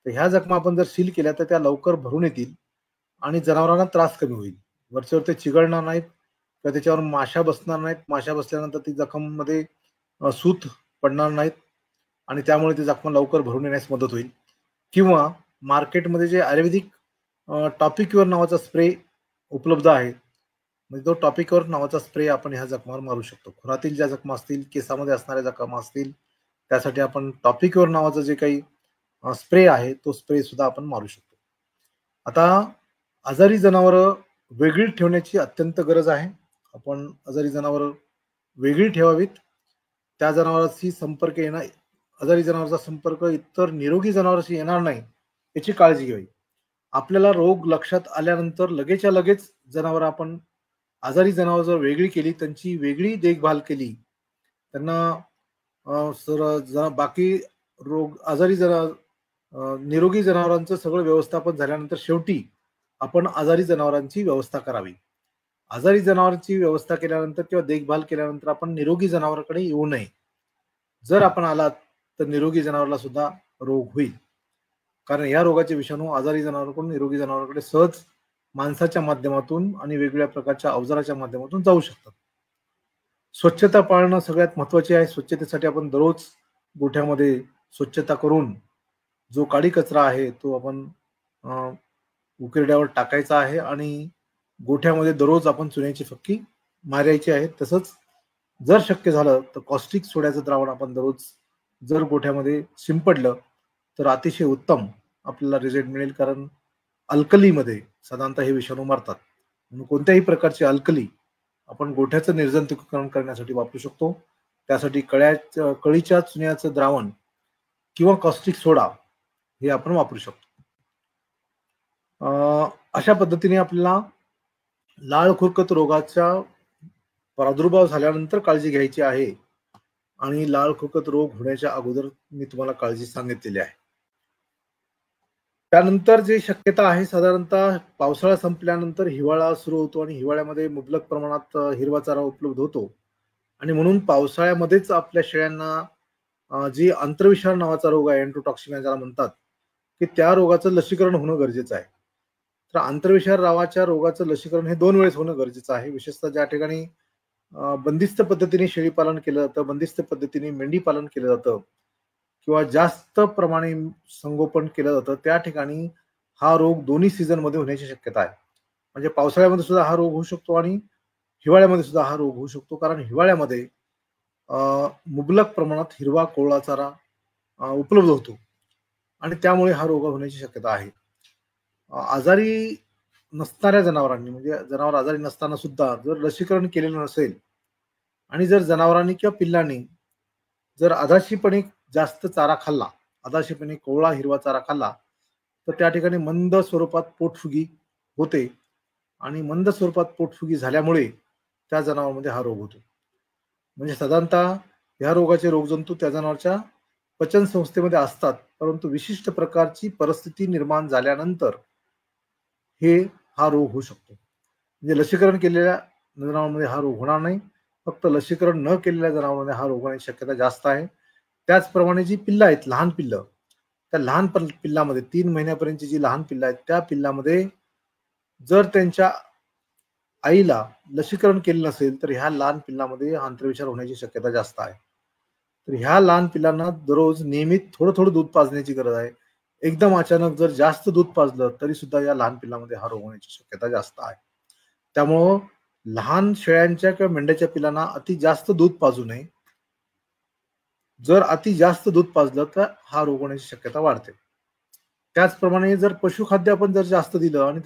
तर ह्या जखमा आपण जर सील केल्या तर त्या लवकर भरून येतील आणि जनावरांना त्रास कमी होईल. वरच्यावर ते चिघळणार नाहीत किंवा त्याच्यावर माशा बसणार नाहीत. माशा बसल्यानंतर ती जखममध्ये सूत पडणार नाहीत आणि त्यामुळे ती जखमा लवकर भरून येण्यास मदत होईल. किंवा मार्केटमध्ये जे आयुर्वेदिक टॉपिक्युअर नावाचा स्प्रे उपलब्ध आहे, म्हणजे तो टॉपिक्युअर नावाचा स्प्रे आपण ह्या जखमावर मारू शकतो. खुरातील ज्या जखमा असतील, केसामध्ये असणाऱ्या जखमा असतील, त्यासाठी आपण टॉपिक्युअर नावाचं जे काही स्प्रे आहे तो स्प्रे सुद्धा आपण मारू शकतो. आता आजारी जनावरं वेगळी ठेवण्याची अत्यंत गरज आहे. आपण आजारी जनावरं वेगळी ठेवावीत. त्या जनावरांशी संपर्क येणार आजारी जनावरांचा संपर्क इतर निरोगी जनावरांशी येणार नाही याची काळजी घ्यावी. आपल्याला रोग लक्षात आल्यानंतर लगेचच्या लगेच जनावर आपण आजारी जनावर जर वेगळी केली, त्यांची वेगळी देखभाल केली, त्यांना बाकी आजारी निरोगी जनावरांचं सगळं व्यवस्थापन झाल्यानंतर शेवटी आपण आजारी जनावरांची व्यवस्था करावी. आजारी जनावरांची व्यवस्था केल्यानंतर किंवा देखभाल केल्यानंतर आपण निरोगी जनावरांकडे येऊ नये. जर आपण आलात तर निरोगी जनावराला सुद्धा रोग होईल. कारण या रोगाचे विषाणू आजारी जनावरांकडून निरोगी जनावरांकडे सहज माणसाच्या माध्यमातून आणि वेगवेगळ्या प्रकारच्या अवजाराच्या माध्यमातून जाऊ शकतात. स्वच्छता पाळणं सगळ्यात महत्वाचे आहे. स्वच्छतेसाठी आपण दररोज गोठ्यामध्ये स्वच्छता करून जो काडी कचरा आहे तो आपण उकिरड्यावर टाकायचा आहे आणि गोठ्यामध्ये दररोज आपण चुन्याची फक्की मारायची आहे. तसंच जर शक्य झालं तर कॉस्टिक सोड्याचं द्रावण आपण दररोज जर गोठ्यामध्ये शिंपडलं तर अतिशय उत्तम आपल्याला रिझल्ट मिळेल. कारण अल्कलीमध्ये साधारणतः हे विषाणू मरतात. म्हणून कोणत्याही प्रकारची अल्कली आपण गोठ्याचं निर्जंतुकीकरण करण्यासाठी वापरू शकतो. त्यासाठी कळीच्या चुन्याचं द्रावण किंवा कॉस्टिक सोडा हे आपण वापरू शकतो. अशा पद्धतीने आपल्याला लाळ खुरकत रोगाचा प्रादुर्भाव झाल्यानंतर काळजी घ्यायची आहे आणि लाळ खुरकत रोग होण्याच्या अगोदर मी तुम्हाला काळजी सांगितलेली आहे. त्यानंतर जे शक्यता आहे, साधारणतः पावसाळा संपल्यानंतर हिवाळा सुरू होतो आणि हिवाळ्यामध्ये मुबलक प्रमाणात हिरवा चारा उपलब्ध होतो आणि म्हणून पावसाळ्यामध्येच आपल्या शेळ्यांना जी आंत्रविषार नावाचा रोग आहे, एन्टरोटॉक्सिमिया ज्याला म्हणतात, की त्या रोगाचं लसीकरण होणं गरजेचं आहे. तर आंत्रविषार नावाच्या रोगाचं लसीकरण हे 2 वेळेस होणं गरजेचं आहे. विशेषतः ज्या ठिकाणी बंदिस्त पद्धतीने शेळी पालन केलं जातं, बंदिस्त पद्धतीने मेंढी पालन केलं जातं किंवा जास्त प्रमाणे संगोपन केलं जातं, त्या ठिकाणी हा रोग दोन्ही सीझन मध्ये होण्याची शक्यता आहे. म्हणजे पावसाळ्यामध्ये सुद्धा हा रोग होऊ शकतो आणि हिवाळ्यामध्ये सुद्धा हा रोग होऊ शकतो. कारण हिवाळ्यामध्ये मुबलक प्रमाणात हिरवा कोवळा चारा उपलब्ध होतो आणि त्यामुळे हा रोग होण्याची शक्यता आहे. आजारी नसणाऱ्या जनावरांनी, म्हणजे जनावर आजारी नसताना सुद्धा जर लसीकरण केलेलं नसेल आणि जर जनावरांनी किंवा पिल्लांनी जर अधाशीपणे जास्त चारा खाल्ला, अधाशीपणे कोवळा हिरवा चारा खाल्ला, तर त्या ठिकाणी मंद स्वरूपात पोटफुगी होते आणि मंद स्वरूपात पोटफुगी झाल्यामुळे त्या जनावरांमध्ये हा रोग होतो. म्हणजे साधारणतः ह्या रोगाचे रोगजंतू त्या जनावरच्या पचन संस्थेमध्ये असतात, परंतु विशिष्ट प्रकारची परिस्थिती निर्माण झाल्यानंतर हा रोग होऊ शकतो. म्हणजे लसीकरण केलेल्या जनावरांमध्ये हा रोग होणार नाही, फक्त लसीकरण न केलेल्या जनावरांमध्ये हा रोग होण्याची शक्यता जास्त आहे. त्याचप्रमाणे जी पिल्लं आहेत, लहान पिल्लं, त्या लहान पिल्लामध्ये 3 महिन्यापर्यंतची जी लहान पिल्लं आहेत, त्या पिल्लामध्ये जर त्यांच्या आईला लसीकरण केलं नसेल तर ह्या लहान पिल्लामध्ये आंत्रविषार होण्याची शक्यता जास्त आहे. तर ह्या लहान पिल्लांना दररोज नियमित थोडं थोडं दूध पाजण्याची गरज आहे. एकदम अचानक जर जास्त दूध पाजलं तरी सुद्धा या लहान पिल्लामध्ये हा रोग होण्याची शक्यता जास्त आहे. त्यामुळं लहान शेळ्यांच्या किंवा मेंढ्याच्या पिल्लांना अति जास्त दूध पाजू नये. जर अति जास्त दूध पाजलं तर हा रोग होण्याची शक्यता वाढते. त्याचप्रमाणे जर पशुखाद्य आपण जर जास्त दिलं आणि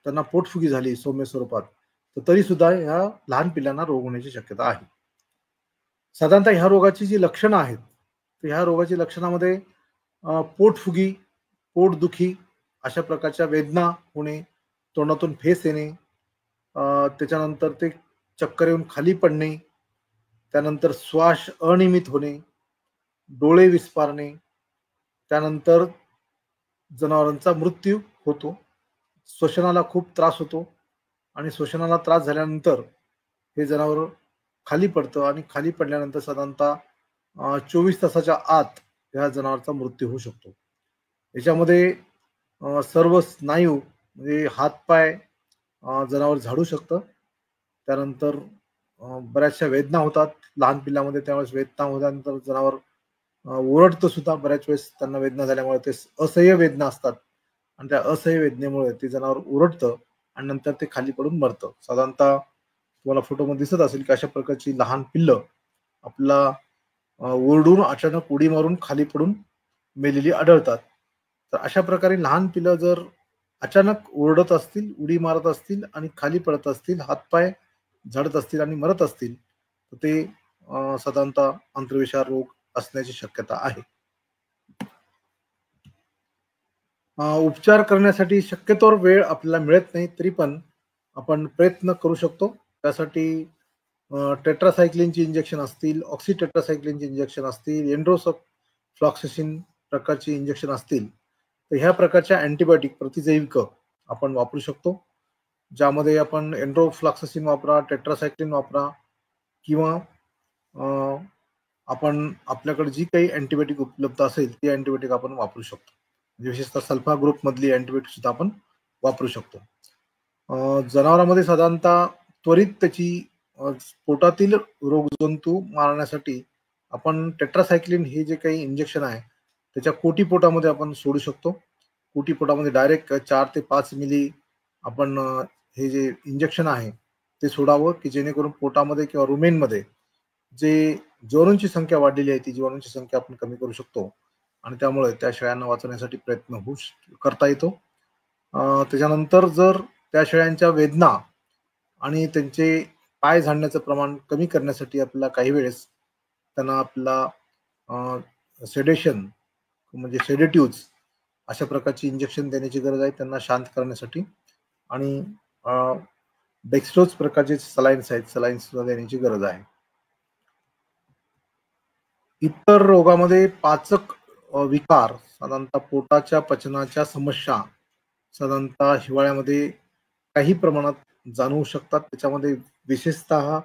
त्यांना पोटफुगी झाली सौम्य स्वरूपात, तर तरी सुद्धा ह्या लहान पिल्लांना रोग होण्याची शक्यता आहे. साधारणतः ह्या रोगाची जी लक्षणं आहेत, तर ह्या रोगाची लक्षणामध्ये पोटफुगी, पोटदुखी अशा प्रकारच्या वेदना होणे, तोंडातून फेस येणे, त्याच्यानंतर ते चक्कर येऊन खाली पडणे, त्यानंतर श्वास अनियमित होणे, डोळे विस्पारणे, त्यानंतर जनावरांचा मृत्यू होतो. श्वसनाला खूप त्रास होतो आणि श्वसनाला त्रास झाल्यानंतर हे जनावर खाली पडतं आणि खाली पडल्यानंतर साधारणतः 24 तासाच्या आत ह्या जनावरांचा मृत्यू होऊ शकतो. याच्यामध्ये सर्व स्नायू म्हणजे हातपाय जनावर झाडू शकतं. त्यानंतर बऱ्याचशा वेदना होतात लहान पिल्लामध्ये, त्यावेळेस वेदना होल्यानंतर जनावर ओरडतं सुद्धा बऱ्याच वेळेस. त्यांना वेदना झाल्यामुळे ते असह्य वेदना असतात आणि त्या असह्य वेदनेमुळे ते जनावर ओरडतं आणि नंतर ते खाली पडून मरतं. साधारणतः तुम्हाला फोटोमध्ये दिसत असेल की अशा प्रकारची लहान पिल्लं आपला ओरडून अचानक उडी मारून खाली पडून मेलेली आढळतात. तर अशा प्रकारे लहान पिल्लं जर अचानक ओरडत असतील, उडी मारत असतील आणि खाली पडत असतील, हातपाय झाडत असतील आणि मरत असतील, तर ते साधारणतः आंत्रविषार रोग असण्याची शक्यता आहे. उपचार करण्यासाठी शक्यतोवर वेळ आपल्याला मिळत नाही, तरी पण आपण प्रयत्न करू शकतो. त्यासाठी टेट्रासायक्लिनची इंजेक्शन असतील, ऑक्सिटेट्रासायक्लिनची इंजेक्शन असतील, एन्डोसल्फाक्लॉक्सासिन प्रकारची इंजेक्शन असतील, तर ह्या प्रकारच्या अँटीबायोटिक प्रतिजैविक आपण वापरू शकतो. ज्यामध्ये आपण एन्डोफ्लॉक्सासिन वापरा, टेट्रासायक्लिन वापरा किंवा आपण आपल्याकडे जी काही अँटीबायोटिक उपलब्ध असेल ती अँटीबायोटिक आपण वापरू शकतो. विशेषतः सल्फा ग्रुप मधली अँटीबायोटिक सुद्धा आपण वापरू शकतो. जनावरांमध्ये साधारणतः त्वरित त्याची पोटातील रोगजंतू मारण्यासाठी आपण टेट्रासायक्लिन हे जे काही इंजेक्शन आहे त्याच्या कोटी पोटामध्ये आपण सोडू शकतो. कोटी पोटामध्ये डायरेक्ट 4 ते 5 मिली आपण हे जे इंजेक्शन आहे ते सोडावं, की जेणेकरून पोटामध्ये किंवा रुमेनमध्ये जे जीवाणूंची संख्या वाढलेली आहे ती जीवाणूंची संख्या आपण कमी करू शकतो आणि त्यामुळे त्या शेळ्यांना वाचवण्यासाठी प्रयत्न करता येतो. त्याच्यानंतर जर त्या शेळ्यांच्या वेदना आणि त्यांचे पाय झाडण्याचं प्रमाण कमी करण्यासाठी आपल्याला काही वेळेस त्यांना आपला सेडेशन म्हणजे सेडेटिव्ह अशा प्रकारची इंजेक्शन देण्याची गरज आहे त्यांना शांत करण्यासाठी. आणि डेक्स्ट्रोज प्रकारचे सलाईन्स आहेत, सलाईन्स सुद्धा देण्याची गरज आहे. इतर रोगामध्ये पाचक विकार, साधारणतः पोटाच्या पचनाच्या समस्या साधारणतः हिवाळ्यामध्ये काही प्रमाणात जाणवू शकतात. त्याच्यामध्ये विशेषतः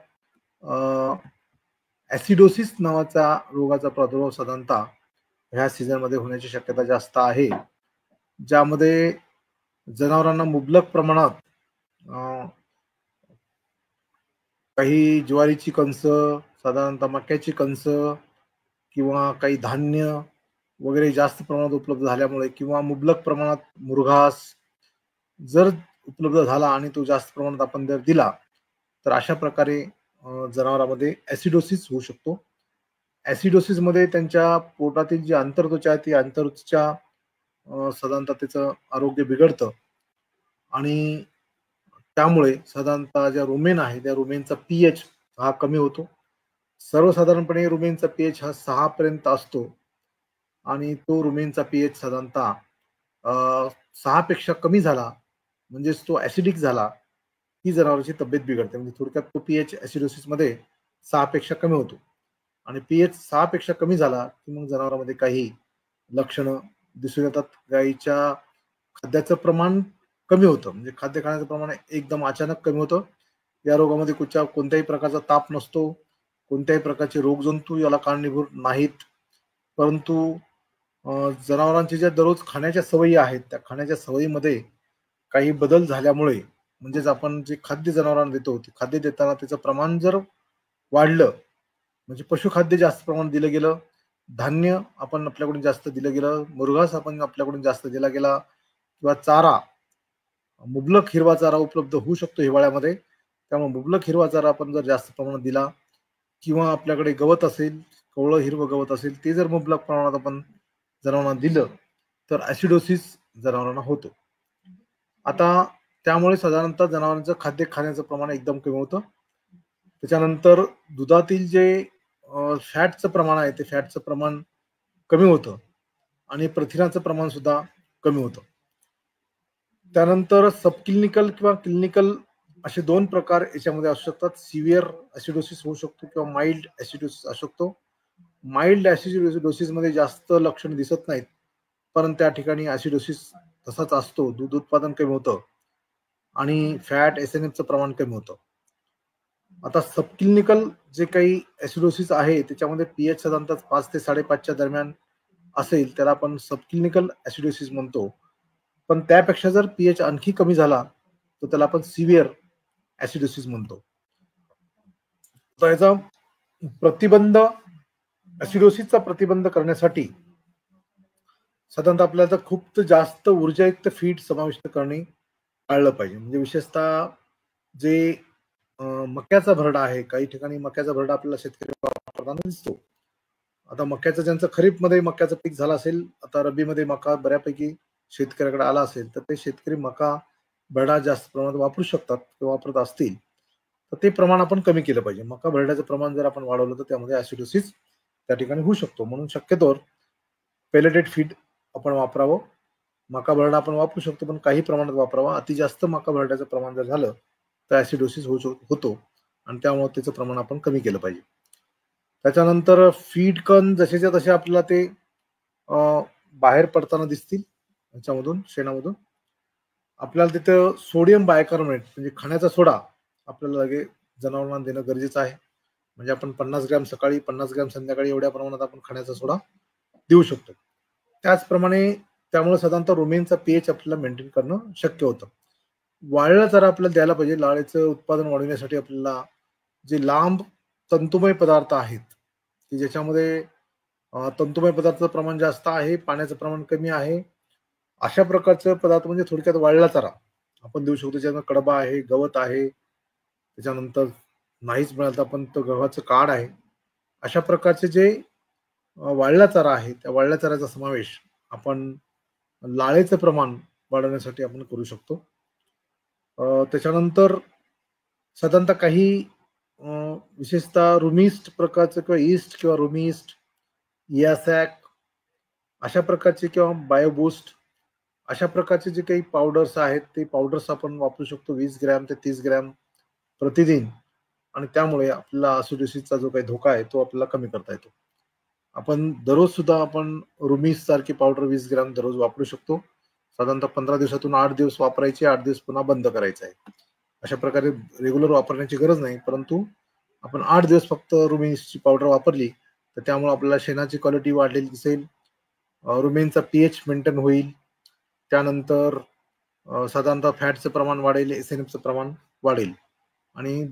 ऍसिडोसिस नावाचा रोगाचा प्रादुर्भाव साधारणतः ह्या सीझनमध्ये होण्याची शक्यता जास्त आहे, ज्यामध्ये जनावरांना मुबलक प्रमाणात काही ज्वारीची कणस, साधारणतः मक्याची कणस किंवा काही धान्य वगैरे जास्त प्रमाणात उपलब्ध झाल्यामुळे किंवा मुबलक प्रमाणात मुरघास जर उपलब्ध झाला आणि तो जास्त प्रमाणात आपण जर दिला तर अशा प्रकारे जनावरांमध्ये ऍसिडोसिस होऊ शकतो. ऍसिडोसिस मध्ये त्यांच्या पोटातील जी आंतरत्वचा आहे ती आंतरत्वचा साधारणतः त्याचं आरोग्य बिघडतं आणि त्यामुळे साधारणतः ज्या रुमेन आहे त्या रुमेनचा पीएच हा कमी होतो. सर्वसाधारणपणे रुमेनचा पीएच हा 6 पर्यंत असतो आणि तो रुमेनचा पीएच साधारणतः 6 पेक्षा कमी झाला म्हणजेच तो ऍसिडिक झाला ही जनावरांची तब्येत बिघडते. म्हणजे थोडक्यात तो पीएच ऍसिडोसिस मध्ये 6 पेक्षा कमी होतो आणि पीएच 6 पेक्षा कमी झाला की मग जनावरांमध्ये काही लक्षणं दिसून येतात. गाईच्या खाद्याचं प्रमाण कमी होतं, म्हणजे खाद्य खाण्याचं प्रमाण एकदम अचानक कमी होतं. या रोगामध्ये कोणत्याही प्रकारचा ताप नसतो, कोणत्याही प्रकारचे रोगजंतू याला कारणीभूत नाहीत, परंतु जनावरांच्या ज्या दररोज खाण्याच्या सवयी आहेत त्या खाण्याच्या सवयीमध्ये काही बदल झाल्यामुळे म्हणजेच आपण जे खाद्य जनावरांना देतो ते खाद्य देताना त्याचं प्रमाण जर वाढलं म्हणजे पशुखाद्य जास्त प्रमाणात दिलं गेलं, धान्य आपण आपल्याकडून जास्त दिलं गेलं, मुरघास आपण आपल्याकडून जास्त दिला गेला किंवा चारा मुबलक हिरवा चारा उपलब्ध होऊ शकतो हिवाळ्यामध्ये, त्यामुळे मुबलक हिरवा चारा आपण जर जास्त प्रमाणात दिला किंवा आपल्याकडे गवत असेल, कवळं हिरवं गवत असेल ते जर मुबलक प्रमाणात आपण जनावरांना दिलं तर ऍसिडोसिस जनावरांना होतो. आता त्यामुळे साधारणतः जनावरांचं खाद्य खाण्याचं प्रमाण एकदम कमी होतं. त्याच्यानंतर दुधातील जे फॅटचं प्रमाण आहे ते फॅटचं प्रमाण कमी होतं आणि प्रथिनाचं प्रमाण सुद्धा कमी होतं. त्यानंतर सबक्लिनिकल किंवा क्लिनिकल असे दोन प्रकार याच्यामध्ये असू शकतात. सिव्हिअर ऍसिडोसिस होऊ शकतो किंवा माइल्ड ऍसिडोसिस असू शकतो. माइल्ड ऍसिडोसिस मध्ये जास्त लक्षण दिसत नाहीत, पण त्या ठिकाणी ऍसिडोसिस तसाच असतो. दूध उत्पादन कमी होतं आणि फॅट एसएनएफचं प्रमाण कमी होतं. आता सबक्लिनिकल जे काही ऍसिडोसिस आहे त्याच्यामध्ये पीएच साधारणतः 5 ते 5.5च्या दरम्यान असेल, त्याला आपण सबक्लिनिकल ऍसिडोसिस म्हणतो. पण त्यापेक्षा जर पीएच आणखी कमी झाला तर त्याला आपण सिव्हिअर ऍसिडोसिस म्हणतो. तर याचा प्रतिबंध, ऍसिडोसिसचा प्रतिबंध करण्यासाठी साधारणतः आपल्याला खूप जास्त ऊर्जायुक्त फीड समाविष्ट करणे टाळलं पाहिजे. म्हणजे विशेषतः जे मक्याचा भरडा आहे, काही ठिकाणी मक्याचा भरडा आपल्याला शेतकरी वापरताना दिसतो. आता मक्याचं ज्यांचं खरीपमध्ये मक्याचं पीक झालं असेल, आता रब्बीमध्ये मका बऱ्यापैकी शेतकऱ्याकडे आला असेल, तर ते शेतकरी मका भरडा जास्त प्रमाणात वापरू शकतात किंवा वापरत असतील तर ते प्रमाण आपण कमी केलं पाहिजे. मका भरड्याचं प्रमाण जर आपण वाढवलं तर त्यामध्ये ऍसिडोसिस त्या ठिकाणी होऊ शकतो. म्हणून शक्यतोवर पेलेटेड फीड आपण वापरावं. मका भरडा आपण वापरू शकतो, पण काही प्रमाणात वापरावा. अति जास्त मका भरड्याचं प्रमाण जर झालं तर ऍसिडोसिस होतो आणि त्यामुळे त्याचं प्रमाण आपण कमी केलं पाहिजे. त्याच्यानंतर फीड कण जसेच्या तसे आपल्याला ते बाहेर पडताना दिसतील याच्यामधून, शेणामधून. आपल्याला तिथं सोडियम बायकार्बोनेट म्हणजे खाण्याचा सोडा आपल्याला लगे जनावरांना देणं गरजेचं आहे. म्हणजे आपण 50 ग्रॅम सकाळी 50 ग्रॅम संध्याकाळी एवढ्या प्रमाणात आपण खाण्याचा सोडा देऊ शकतो. त्याचप्रमाणे त्यामुळे साधारणतः रुमेनचा पीएच आपल्याला मेंटेन करणं शक्य होतं. वाळला चारा आपल्याला द्यायला पाहिजे. लाळेचं उत्पादन वाढवण्यासाठी आपल्याला जे लांब तंतुमय पदार्थ आहेत की ज्याच्यामध्ये तंतुमय पदार्थाचं प्रमाण जास्त आहे, पाण्याचं प्रमाण कमी आहे, अशा प्रकारचे पदार्थ म्हणजे थोडक्यात वाळला चारा आपण देऊ शकतो. ज्याच्यामध्ये कडबा आहे, गवत आहे, त्याच्यानंतर नाहीच मिळालं तर आपण तो गव्हाचं काड आहे. अशा प्रकारचे जे वाळला चारा आहे त्या वाळल्या चाऱ्याचा समावेश आपण लाळेचं प्रमाण वाढवण्यासाठी आपण करू शकतो. त्याच्यानंतर साधारणतः काही विशेषतः रुमिस्ट प्रकारचं किंवा ईस्ट किंवा रुमिस्ट, यासॅक अशा प्रकारचे किंवा बायोबूस्ट अशा प्रकारचे जे काही पावडर्स आहेत ते पावडर्स आपण वापरू शकतो 20 ग्रॅम ते 30 ग्रॅम प्रतिदिन. आणि त्यामुळे आपल्याला ऍसिडोसिसचा जो काही धोका आहे तो आपल्याला कमी करता येतो. आपण दररोज सुद्धा आपण रुमिस सारखी पावडर 20 ग्रॅम दररोज वापरू शकतो. साधारणतः 15 दिवसातून 8 दिवस वापरायची, 8 दिवस पुन्हा बंद करायचं आहे. अशा प्रकारे रेग्युलर वापरण्याची गरज नाही, परंतु आपण 8 दिवस फक्त रुमिन्सची पावडर वापरली तर त्यामुळे आपल्याला शेणाची क्वालिटी वाढलेली दिसेल, रुमेनचा पीएच मेंटेन होईल, त्यानंतर साधारणतः फॅटचं प्रमाण वाढेल, एसएनएफचं प्रमाण वाढेल आणि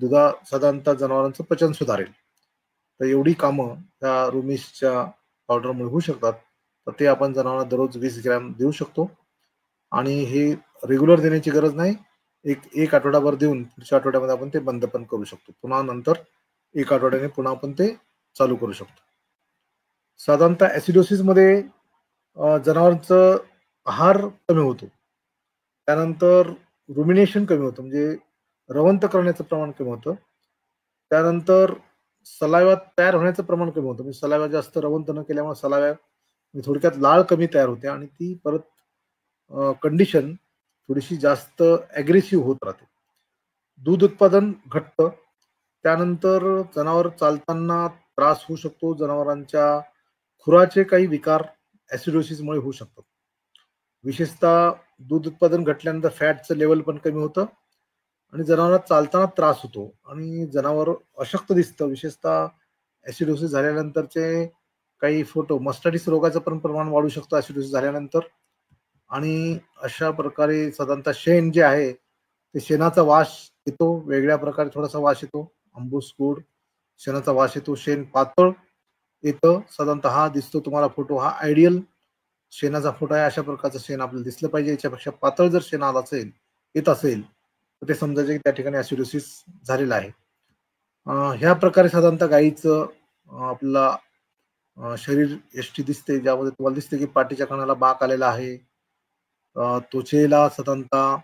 साधारणतः जनावरांचं पचन सुधारेल. तर एवढी कामं त्या रुमिसच्या पावडरमुळे होऊ शकतात. तर ते आपण जनावरांना दररोज 20 ग्रॅम देऊ शकतो आणि हे रेग्युलर देण्याची गरज नाही. एक आठवडाभर देऊन पुढच्या आठवड्यामध्ये आपण ते बंद पण करू शकतो. पुन्हा नंतर 1 आठवड्याने पुन्हा आपण ते चालू करू शकतो. साधारणतः ऍसिडोसिस मध्ये जनावरांचं आहार कमी होतो, त्यानंतर रुमिनेशन कमी होतं म्हणजे रवंत करण्याचं प्रमाण कमी होतं, त्यानंतर सलाइवा तयार होण्याचं प्रमाण कमी होतं. म्हणजे सलाइवा जास्त रवंत न केल्यामुळे सलाइवा थोडक्यात लाळ कमी तयार होते आणि ती परत कंडिशन थोडीशी जास्त ऍग्रेसिव्ह होत राहते. दूध उत्पादन घटतं, त्यानंतर जनावर चालताना त्रास होऊ शकतो. जनावरांच्या खुराचे काही विकार ऍसिडोसिसमुळे होऊ शकतात. विशेषतः दूध उत्पादन घटल्यानंतर फॅटचं लेवल पण कमी होतं आणि जनावरांना चालताना त्रास होतो आणि जनावर अशक्त दिसतं. विशेषतः ऍसिडोसिस झाल्यानंतरचे काही फोटो मस्टार्डिस रोगाचं पण प्रमाण वाढू शकतं ऍसिडोसिस झाल्यानंतर. आणि अशा प्रकारे साधारणतः शेण जे आहे ते शेणाचा वास येतो, वेगळ्या प्रकारे थोडासा वास येतो, आंबूस गोड शेणाचा वास येतो, शेण पातळ येतं. साधारणतः हा दिसतो तुम्हाला फोटो, हा आयडियल शेणाचा फोटो आहे. अशा प्रकारचं शेण आपल्याला दिसलं पाहिजे. याच्यापेक्षा पातळ जर शेण येत असेल तर ते समजायचे की त्या ठिकाणी ऍसिडोसिस झालेला आहे. ह्या प्रकारे साधारणतः गाईचं आपल्याला शरीर यष्टी दिसते, ज्यामध्ये तुम्हाला दिसते की पाठीच्या कणाला बाक आलेला आहे. त्वचेला साधारणतः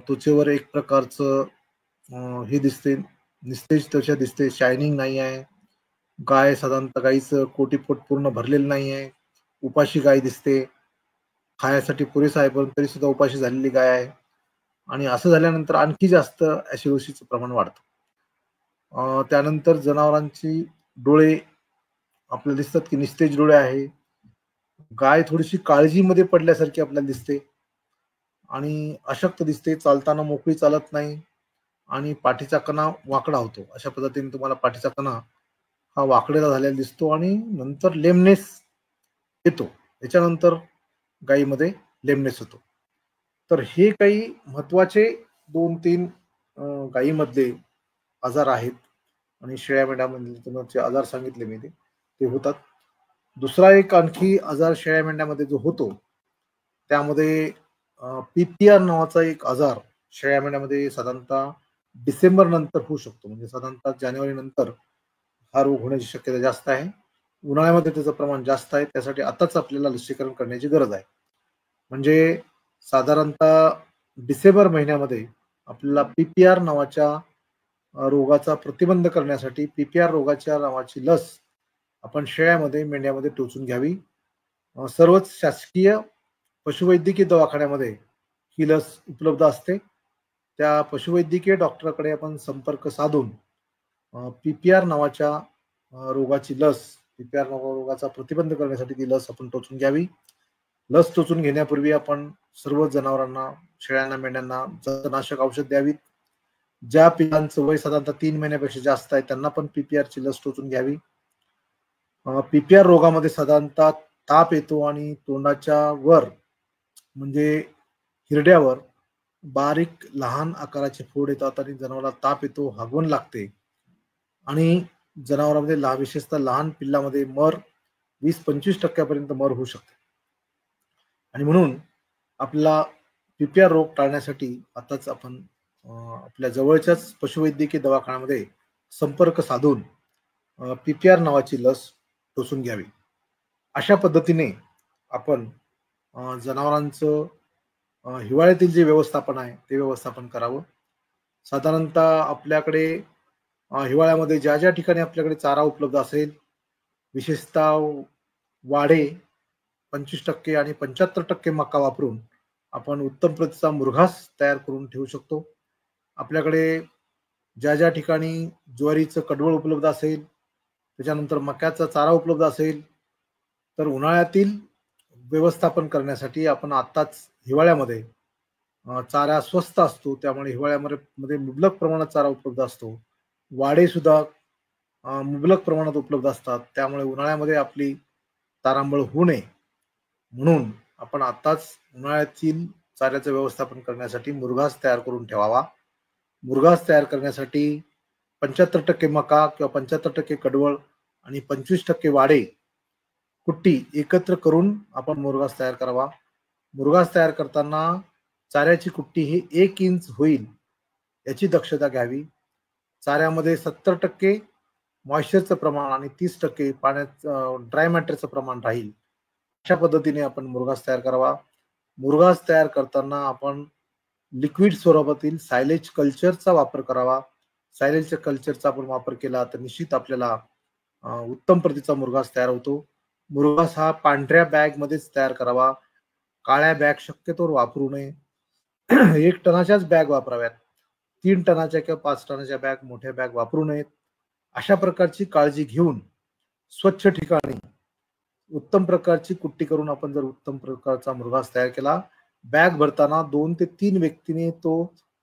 त्वचेवर एक प्रकारचं हे दिसते, निस्तेज त्वचा दिसते, शायनिंग नाही आहे. गाय साधारणतः गाईचं कोटीपोट पूर्ण भरलेलं नाही आहे, उपाशी गाय दिसते. खाण्यासाठी पुरेसा आहे पण तरी सुद्धा उपाशी झालेली गाय आहे. आणि असं झाल्यानंतर आणखी जास्त ऍसिडोसिसचं प्रमाण वाढतं. त्यानंतर जनावरांची डोळे आपल्याला दिसतात की निस्तेज डोळे आहे. गाय थोडीशी काळजीमध्ये पडल्यासारखी आपल्याला दिसते आणि अशक्त दिसते, चालताना मोकळी चालत नाही आणि पाठीचा कणा वाकडा होतो. अशा पद्धतीने तुम्हाला पाठीचा कणा हा वाकडेला झालेला दिसतो आणि नंतर लेमनेस येतो. त्याच्यानंतर गायीमध्ये लेमनेस होतो. तर हे काही महत्वाचे 2-3 गायीमधले आजार आहेत आणि शेळ्या मेंढ्यामधले तुम्हाला आजार सांगितले मी ते होतात. दुसरा एक आणखी आजार शेळ्या मेंढ्यामध्ये जो होतो त्यामध्ये पीपीआर नावाचा एक आजार शेळ्या मेंढ्यामध्ये साधारणतः डिसेंबर नंतर होऊ शकतो. म्हणजे साधारणतः जानेवारी नंतर हा रोग होण्याची शक्यता जास्त आहे. उन्हाळ्यामध्ये त्याचं प्रमाण जास्त आहे. त्यासाठी आताच आपल्याला लसीकरण करण्याची गरज आहे. म्हणजे साधारणतः डिसेंबर महिन्यामध्ये आपल्याला पीपीआर नावाच्या रोगाचा प्रतिबंध करण्यासाठी पीपीआर रोगाच्या नावाची लस आपण शेळ्यामध्ये मेंढ्यामध्ये टोचून घ्यावी. सर्वच शासकीय पशुवैद्यकीय दवाखान्यामध्ये ही लस उपलब्ध असते. त्या पशुवैद्यकीय डॉक्टरकडे आपण संपर्क साधून पीपीआर नावाच्या रोगाची लस पीपीआर रोगाचा प्रतिबंध करण्यासाठी ती लस आपण टोचून घ्यावी. लस टोचून घेण्यापूर्वी आपण सर्व जनावरांना शेळ्यांना मेंढ्यांना जंतुनाशक औषध द्यावीत. ज्या पिलांचं वय साधारणतः 3 महिन्यापेक्षा जास्त आहे त्यांना पण पीपीआर ची लस टोचून घ्यावी. पीपीआर रोगामध्ये साधारणतः ताप येतो आणि तोंडाच्या वर म्हणजे हिरड्यावर बारीक लहान आकाराचे फोड येतात आणि जनावराला ताप येतो, हागवण लागते आणि जनावरांमध्ये विशेषतः लहान पिल्लामध्ये मर 20-25% मर होऊ शकते. आणि म्हणून आपला पीपीआर रोग टाळण्यासाठी आताच आपण आपल्या जवळच्याच पशुवैद्यकीय दवाखान्यामध्ये संपर्क साधून पीपीआर नावाची लस टोचून घ्यावी. अशा पद्धतीने आपण जनावरांचं हिवाळ्यातील जे व्यवस्थापन आहे ते व्यवस्थापन करावं. साधारणतः आपल्याकडे हिवाळ्यामध्ये ज्या ज्या ठिकाणी आपल्याकडे चारा उपलब्ध असेल विशेषतः वाढे 25% आणि 75% मका वापरून आपण उत्तम प्रतीचा मुरघास तयार करून ठेवू शकतो. आपल्याकडे ज्या ज्या ठिकाणी ज्वारीचं कडवळ उपलब्ध असेल त्याच्यानंतर मक्याचा चारा उपलब्ध असेल तर उन्हाळ्यातील व्यवस्थापन करण्यासाठी आपण आताच हिवाळ्यामध्ये चारा स्वस्त असतो त्यामुळे हिवाळ्यामध्ये मुबलक प्रमाणात चारा उपलब्ध असतो. वाडे सुद्धा मुबलक प्रमाणात उपलब्ध असतात त्यामुळे उन्हाळ्यामध्ये आपली तारांबळ होऊ नये म्हणून आपण आताच उन्हाळ्यातील चाऱ्याचं व्यवस्थापन करण्यासाठी मुरघास तयार करून ठेवावा. मुरघास तयार करण्यासाठी 75% मका किंवा 75% कडवळ आणि 25% वाडे कुट्टी एकत्र करून आपण मुरघास तयार करावा. मुरघास तयार करताना चाऱ्याची कुट्टी ही 1 इंच होईल याची दक्षता घ्यावी. चाऱ्यामध्ये 70% मॉइश्चरचं प्रमाण आणि 30% पाण्याचं ड्राय मॅटरचं प्रमाण राहील अशा पद्धतीने आपण मुरघास तयार करावा. मुरघास तयार करताना आपण लिक्विड स्वरूपातील सायलेज कल्चरचा वापर करावा. सायलेज कल्चरचा आपण वापर केला तर निश्चित आपल्याला उत्तम प्रतीचा मुरघास तयार होतो. मुरघास हा पांढऱ्या बॅग मध्येच तयार करावा. काळ्या बॅग शक्यतोवर वापरू नये. 1 टनाच्याच बॅग वापराव्यात. 3 टनाच्या किंवा 5 टनाच्या बॅग मोठ्या बॅग वापरू नयेत. अशा प्रकारची काळजी घेऊन स्वच्छ ठिकाणी उत्तम प्रकारची कुट्टी करून आपण जर उत्तम प्रकारचा मुरघास तयार केला बॅग भरताना 2 ते 3 व्यक्तीने तो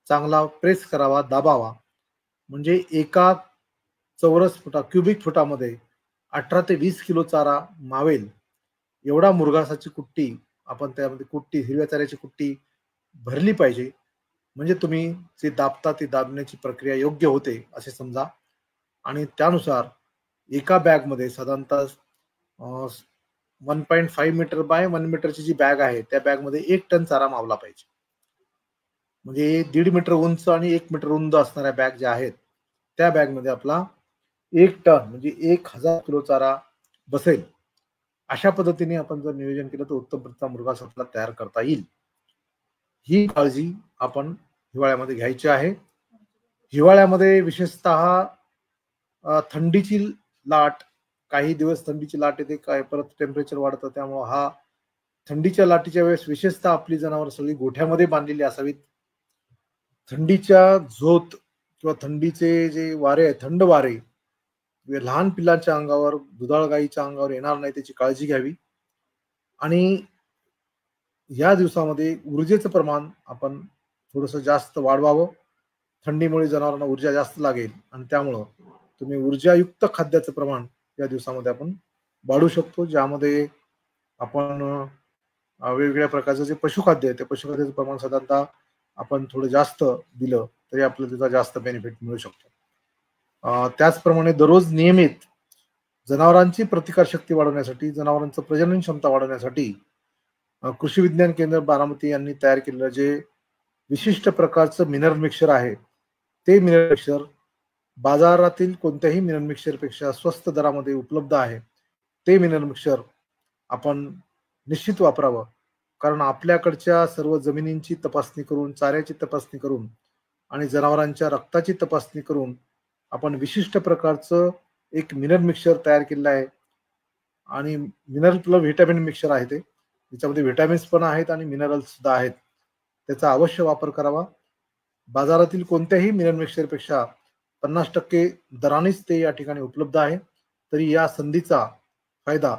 चांगला प्रेस करावा, दाबावा म्हणजे एका चौरस क्युबिक फुटामध्ये 18 ते 20 किलो चारा मावेल एवढा मुरघासाची कुट्टी आपण त्यामध्ये कुट्टी हिरव्या चाऱ्याची कुट्टी भरली पाहिजे. म्हणजे तुम्ही जे दाबता ती दाबण्याची प्रक्रिया योग्य होते असे समजा आणि त्यानुसार एका बॅग मध्ये साधारणतः 1.5 मीटर बाय 1 मीटरची जी बॅग आहे त्या बॅग मध्ये 1 टन चारा मावला पाहिजे. म्हणजे 1.5 मीटर उंच आणि 1 मीटर रुंद असणाऱ्या बॅग ज्या आहेत त्या बॅग मध्ये आपला 1 टन म्हणजे 1000 किलो चारा बसेल. अशा पद्धतीने आपण जर नियोजन केलं तर उत्तम प्रतीचा मुरघास आपला तयार करता येईल. ही काळजी आपण हिवाळ्यामध्ये घ्यायची आहे. हिवाळ्यामध्ये विशेषतः थंडीची लाट काही दिवस थंडीची लाट येते काय परत टेम्परेचर वाढतं त्यामुळे हा थंडीच्या लाटेच्या वेळेस विशेषतः आपली जनावर सगळी गोठ्यामध्ये बांधलेली असावीत. थंडीच्या झोत किंवा थंडीचे जे वारे आहे, थंड वारे लहान पिल्लांच्या अंगावर, दुधाळ गाईच्या अंगावर येणार नाही त्याची काळजी घ्यावी. आणि या दिवसामध्ये ऊर्जेचं प्रमाण आपण थोडंसं जास्त वाढवावं. थंडीमुळे जनावरांना ऊर्जा जास्त लागेल आणि त्यामुळं तुम्ही ऊर्जायुक्त खाद्याचं प्रमाण या दिवसामध्ये आपण वाढवू शकतो, ज्यामध्ये आपण वेगवेगळ्या प्रकारचं जे पशुखाद्य आहे, ते पशुखाद्याचं प्रमाण साधारणतः आपण थोडं जास्त दिलं तरी आपल्याला त्याचा जास्त बेनिफिट मिळू शकतो. त्याचप्रमाणे दररोज नियमित जनावरांची प्रतिकारशक्ती वाढवण्यासाठी, जनावरांचं प्रजनन क्षमता वाढवण्यासाठी कृषी विज्ञान केंद्र बारामती यांनी तयार केलेलं जे विशिष्ट प्रकारचं मिनरल मिक्सचर आहे, ते मिनरल मिक्सचर बाजारातील कोणत्याही मिनरल मिक्सचरपेक्षा स्वस्त दरामध्ये उपलब्ध आहे. ते मिनरल मिक्सचर आपण निश्चित वापरावं, कारण आपल्याकडच्या सर्व जमिनींची तपासणी करून, चाऱ्याची तपासणी करून आणि जनावरांच्या रक्ताची तपासणी करून आपण विशिष्ट प्रकारचं एक मिनरल मिक्सचर तयार केलेलं आहे. आणि मिनरल प्लस व्हिटॅमिन मिक्सचर आहे ते, त्याच्यामध्ये व्हिटॅमिन्स पण आहेत आणि मिनरल्स सुद्धा आहेत. त्याचा अवश्य वापर करावा. बाजारातील कोणत्याही मिनरल मिक्सचरपेक्षा 50% दरानेच ते या ठिकाणी उपलब्ध आहे. तरी या संधीचा फायदा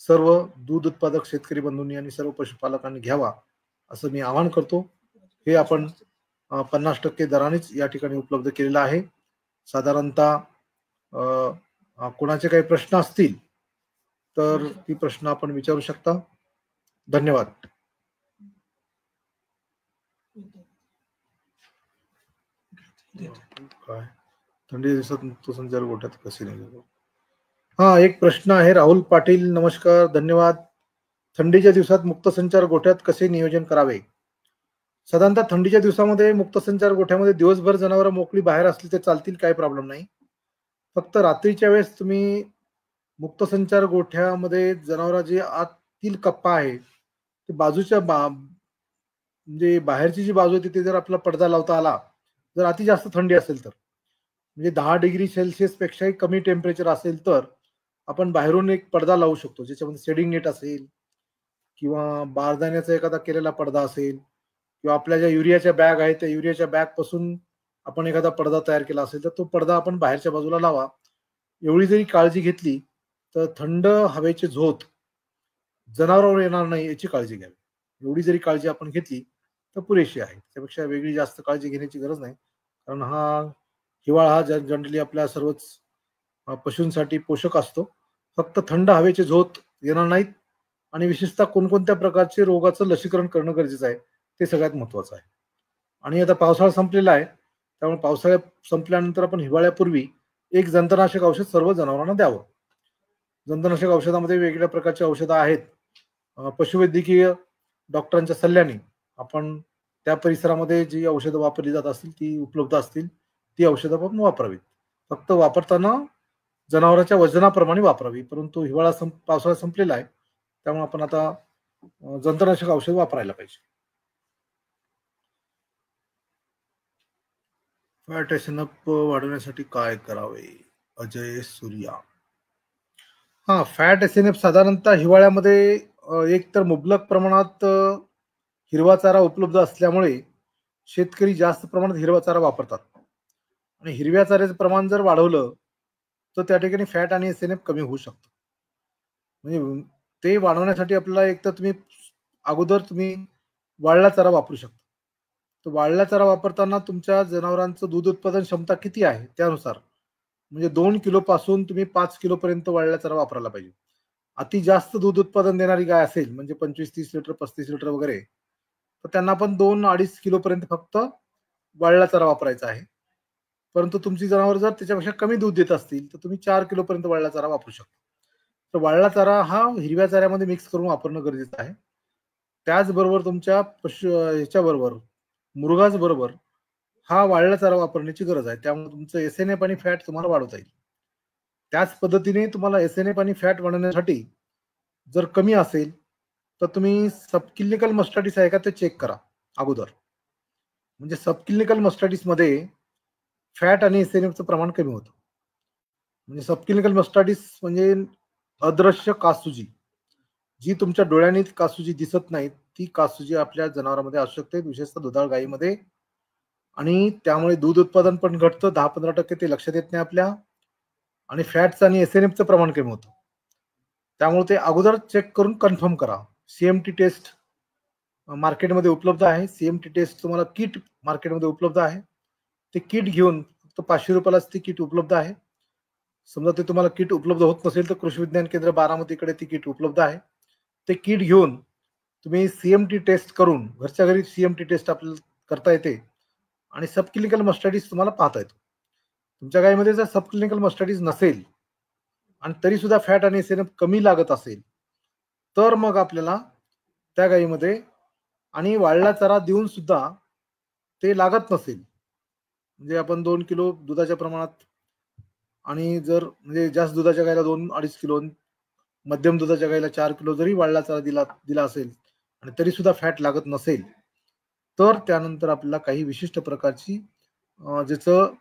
सर्व दूध उत्पादक शेतकरी बंधूंनी आणि सर्व पशुपालकांनी घ्यावा असं मी आवाहन करतो. हे आपण 50% दरानेच या ठिकाणी उपलब्ध केलेलं आहे. साधारणतः कोणाचे काही प्रश्न असतील तर ती प्रश्न आपण विचारू शकता. धन्यवाद. काय थंडी दिवसात मुक्त संचार गोठ्यात कसे नाही? हा, एक प्रश्न आहे. राहुल पाटील, नमस्कार, धन्यवाद. थंडीच्या दिवसात मुक्त संचार गोठ्यात कसे नियोजन करावे? साधारणतः थंडीच्या दिवसामध्ये मुक्त संचार गोठ्यामध्ये दिवसभर जनावर मोकळी बाहेर असली तर चालतील, काही प्रॉब्लेम नाही. फक्त रात्रीच्या वेळेस तुम्ही मुक्त संचार गोठ्यामध्ये जनावर जे आतील कप्पा आहे ते बाजूच्या म्हणजे बाहेरची जी बाजू आहे तिथे जर आपला पडदा लावता आला, जर अति जास्त थंडी असेल तर, म्हणजे 10 डिग्री सेल्सिअस पेक्षाही कमी टेम्परेचर असेल तर आपण बाहेरून एक पडदा लावू शकतो, ज्याच्यामध्ये शेडिंग नेट असेल किंवा बारदाण्याचा एखादा केलेला पडदा असेल किंवा आपल्या ज्या युरियाच्या बॅग आहेत त्या युरियाच्या बॅग पासून आपण एखादा पडदा तयार केला असेल तर तो पडदा आपण बाहेरच्या बाजूला लावा. एवढी जरी काळजी घेतली तर थंड हवेचे झोत जनावरांवर येणार नाही याची काळजी घ्यावी. एवढी जरी काळजी आपण घेतली तर पुरेशी आहे. त्यापेक्षा वेगळी जास्त काळजी घेण्याची गरज नाही, कारण हिवाळा हा जनरली आपल्या सर्वच पशूंसाठी पोषक असतो. फक्त थंड हवेचे झोत येणार नाहीत आणि विशेषतः कोणकोणत्या प्रकारचे रोगाचं लसीकरण करणं गरजेचं आहे ते सगळ्यात महत्वाचं आहे. आणि आता पावसाळा संपलेला आहे, त्यामुळे पावसाळ्यात संपल्यानंतर आपण हिवाळ्यापूर्वी एक जंतनाशक औषध सर्व जनावरांना द्यावं. जंतनाशक औषधामध्ये वेगवेगळ्या प्रकारची औषधं आहेत. पशुवैद्यकीय डॉक्टरांच्या सल्ल्याने आपण त्या परिसरामध्ये जी औषधं वापरली जात असतील, ती उपलब्ध असतील, ती औषधं आपण वापरावीत. फक्त वापरताना जनावरांच्या वजनाप्रमाणे वापरावी. परंतु पावसाळा संपलेला आहे, त्यामुळे आपण आता जंतनाशक औषध वापरायला पाहिजे. फॅट एसएनएफ वाढवण्यासाठी काय करावे? अजय सूर्या. फॅट एसएनएफ साधारणतः हिवाळ्यामध्ये एक तर मुबलक प्रमाणात हिरवा चारा उपलब्ध असल्यामुळे शेतकरी जास्त प्रमाणात हिरवा चारा वापरतात आणि हिरव्या चाऱ्याचं प्रमाण जर वाढवलं तर त्या ठिकाणी फॅट आणि एसएनएफ कमी होऊ शकतं. म्हणजे ते वाढवण्यासाठी आपल्याला एक तर तुम्ही वाळला चारा वापरू शकता. तर वाळला चारा वापरताना तुमच्या जनावरांचं दूध उत्पादन क्षमता किती आहे त्यानुसार, म्हणजे 2 किलो पासून तुम्ही 5 किलो पर्यंत वाळला चारा वापरायला पाहिजे. अति जास्त दूध उत्पादन देणारी गाय असेल, म्हणजे 25-30 लिटर 35 लिटर वगैरे, तर त्यांना आपण 2-2.5 किलो पर्यंत फक्त वाळला चारा वापरायचा आहे. परंतु तुमची जनावर जर त्याच्यापेक्षा कमी दूध देत असतील तर तुम्ही 4 किलो पर्यंत वाळला चारा वापरू शकता. तर वाळला चारा हा हिरव्या चाऱ्यामध्ये मिक्स करून वापरणं गरजेचं आहे. त्याचबरोबर तुमच्या ह्याच्याबरोबर मुरघास बरोबर हा वाळला चारा वापरण्याची गरज आहे. त्यामुळे तुमचं एसएनएफ आणि फॅट तुम्हाला वाढवता येईल. त्याच पद्धतीने तुम्हाला एसएनएफ आणि फॅट वाढवण्यासाठी जर कमी असेल तर तुम्ही सबक्लिनिकल मस्टाटिस आहे का ते चेक करा अगोदर. म्हणजे सबक्लिनिकल मस्टाटिस मध्ये फॅट आणि एसएनएफचं प्रमाण कमी होतं. म्हणजे सबक्लिनिकल मस्टाटिस म्हणजे अदृश्य कासुजी, जी तुमच्या डोळ्यांनी कासू जी दिसत नाही ती कासू जी आपल्या जनावरांमध्ये असू शकते, विशेषतः दुधाळ गायीमध्ये. आणि त्यामुळे दूध उत्पादन पण घटतं 10-15% ते लक्षात येत नाही आपल्या. आणि फॅट्स आणि एसएनएफचं प्रमाण कमी होतं. त्यामुळे ते अगोदर चेक करून कन्फर्म करा. सीएमटी टेस्ट मार्केटमध्ये उपलब्ध आहे. सीएमटी टेस्ट तुम्हाला किट मार्केटमध्ये उपलब्ध आहे. ते किट घेऊन फक्त ₹500लाच ती किट उपलब्ध आहे. समजा ते तुम्हाला किट उपलब्ध होत नसेल तर कृषी विज्ञान केंद्र बारामतीकडे ती किट उपलब्ध आहे. ते किट घेऊन तुम्ही सीएमटी टेस्ट करून घरच्या घरी सीएमटी टेस्ट आपल्याला करता येते आणि सब क्लिनिकल मस्टॅटिस तुम्हाला पाहता येतो. तुमच्या गायीमध्ये जर सब क्लिनिकल मस्टॅटिस नसेल आणि तरी सुद्धा फॅट आणि एसएनएफ कमी लागत असेल तर मग आपल्याला त्या गायीमध्ये आणि वाळला चारा देऊन सुद्धा ते लागत नसेल, म्हणजे आपण 2 किलो दुधाच्या प्रमाणात आणि जर म्हणजे जास्त दुधाच्या गायीला 2-2.5 किलो, मध्यम दुधाच्या गायीला 4 किलो जरी वाळला चारा दिला असेल आणि तरी सुद्धा फॅट लागत नसेल तर त्यानंतर आपल्याला काही विशिष्ट प्रकारची ज्याचं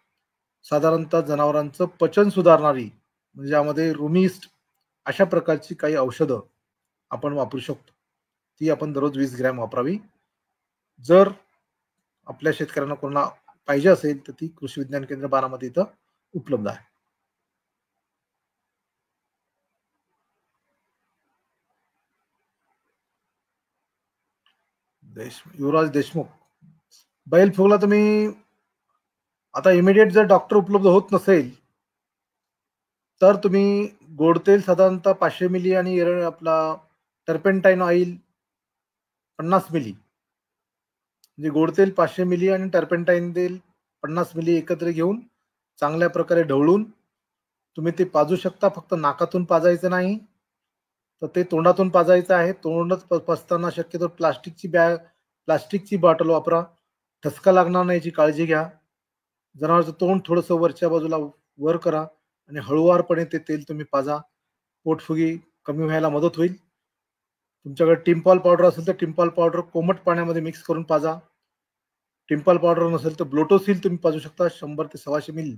साधारणतः जनावरांचं पचन सुधारणारी म्हणजे ज्यामध्ये रुमिस्ट अशा प्रकारची काही औषधं आपण वापरू शकतो. ती आपण दररोज 20 ग्रॅम वापरावी. जर आपल्या शेतकऱ्यांना कोणाला पाहिजे असेल तर ती कृषी विज्ञान केंद्र बारामती इथं उपलब्ध आहे. युवराज देशमुख, बैल फुगला तुम्ही आता इमिडिएट जर डॉक्टर उपलब्ध होत नसेल तर तुम्ही गोडतेल साधारणतः 500 मिली आणि आपला टर्पेंटाईन ऑइल 50 मिली, म्हणजे गोड तेल 500 मिली आणि टर्पेंटाईन तेल 50 मिली एकत्र घेऊन चांगल्या प्रकारे ढवळून तुम्ही ते पाजू शकता. फक्त नाकातून पाजायचं नाही तर ते तोंडातून पाजायचं आहे. तोंडच पसताना शक्यतो प्लास्टिकची बॉटल वापरा. ठसका लागणार नाही याची काळजी घ्या. जनावरांचं तोंड थोडंसं वरच्या बाजूला वर करा आणि हळूवारपणे ते तेल तुम्ही पाजा. पोटफुगी कमी व्हायला मदत होईल. तुमच्याकडे टिम्पॉल पावडर असेल तर टिम्पॉल पावडर कोमट पाण्यामध्ये मिक्स करून पाजा. टिम्पॉल पावडर नसेल तर ब्लोटोसिल तुम्ही पाजू शकता. 100 ते 125 मिली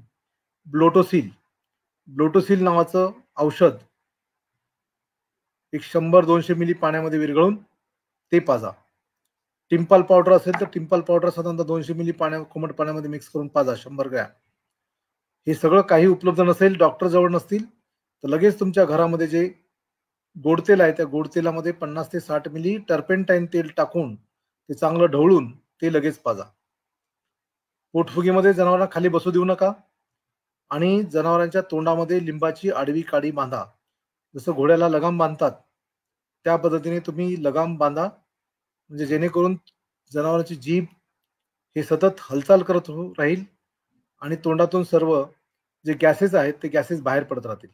ब्लोटोसिल नावाचं औषध 100-200 मिली पाण्यामध्ये विरघळून ते पाजा. टिम्पल पावडर असेल तर टिम्पल पावडर साधारणतः 200 मिली कोमट पाण्यामध्ये मिक्स करून पाजा 100 ग्रॅम. हे सगळं काही उपलब्ध नसेल, डॉक्टर जवळ नसतील तर लगेच तुमच्या घरामध्ये जे गोडतेल आहे त्या गोडतेलामध्ये 50 ते 60 मिली टर्पेंटाईन तेल टाकून ते चांगलं ढवळून ते लगेच पाजा. पोटफुगीमध्ये जनावरांना खाली बसू देऊ नका आणि जनावरांच्या तोंडामध्ये लिंबाची आडवी काडी बांधा. जसं घोड्याला लगाम बांधतात त्या पद्धतीने तुम्ही लगाम बांधा, म्हणजे जेणेकरून जनावरांची जीभ हे सतत हालचाल करत राहील आणि तोंडातून सर्व जे गॅसेस आहेत ते गॅसेस बाहेर पडत राहतील.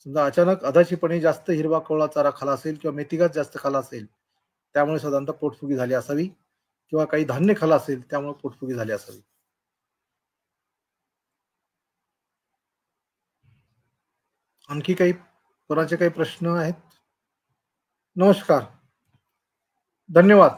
समजा अचानक अधाशीपणे जास्त हिरवा कोवळा चारा खाला असेल किंवा मेथीघास जास्त खाला असेल त्यामुळे साधारणतः पोटफुगी झाली असावी, किंवा काही धान्य खाला असेल त्यामुळे पोटफुगी झाली असावी. आणखी काही कोणाचे काही प्रश्न आहेत? नमस्कार, धन्यवाद.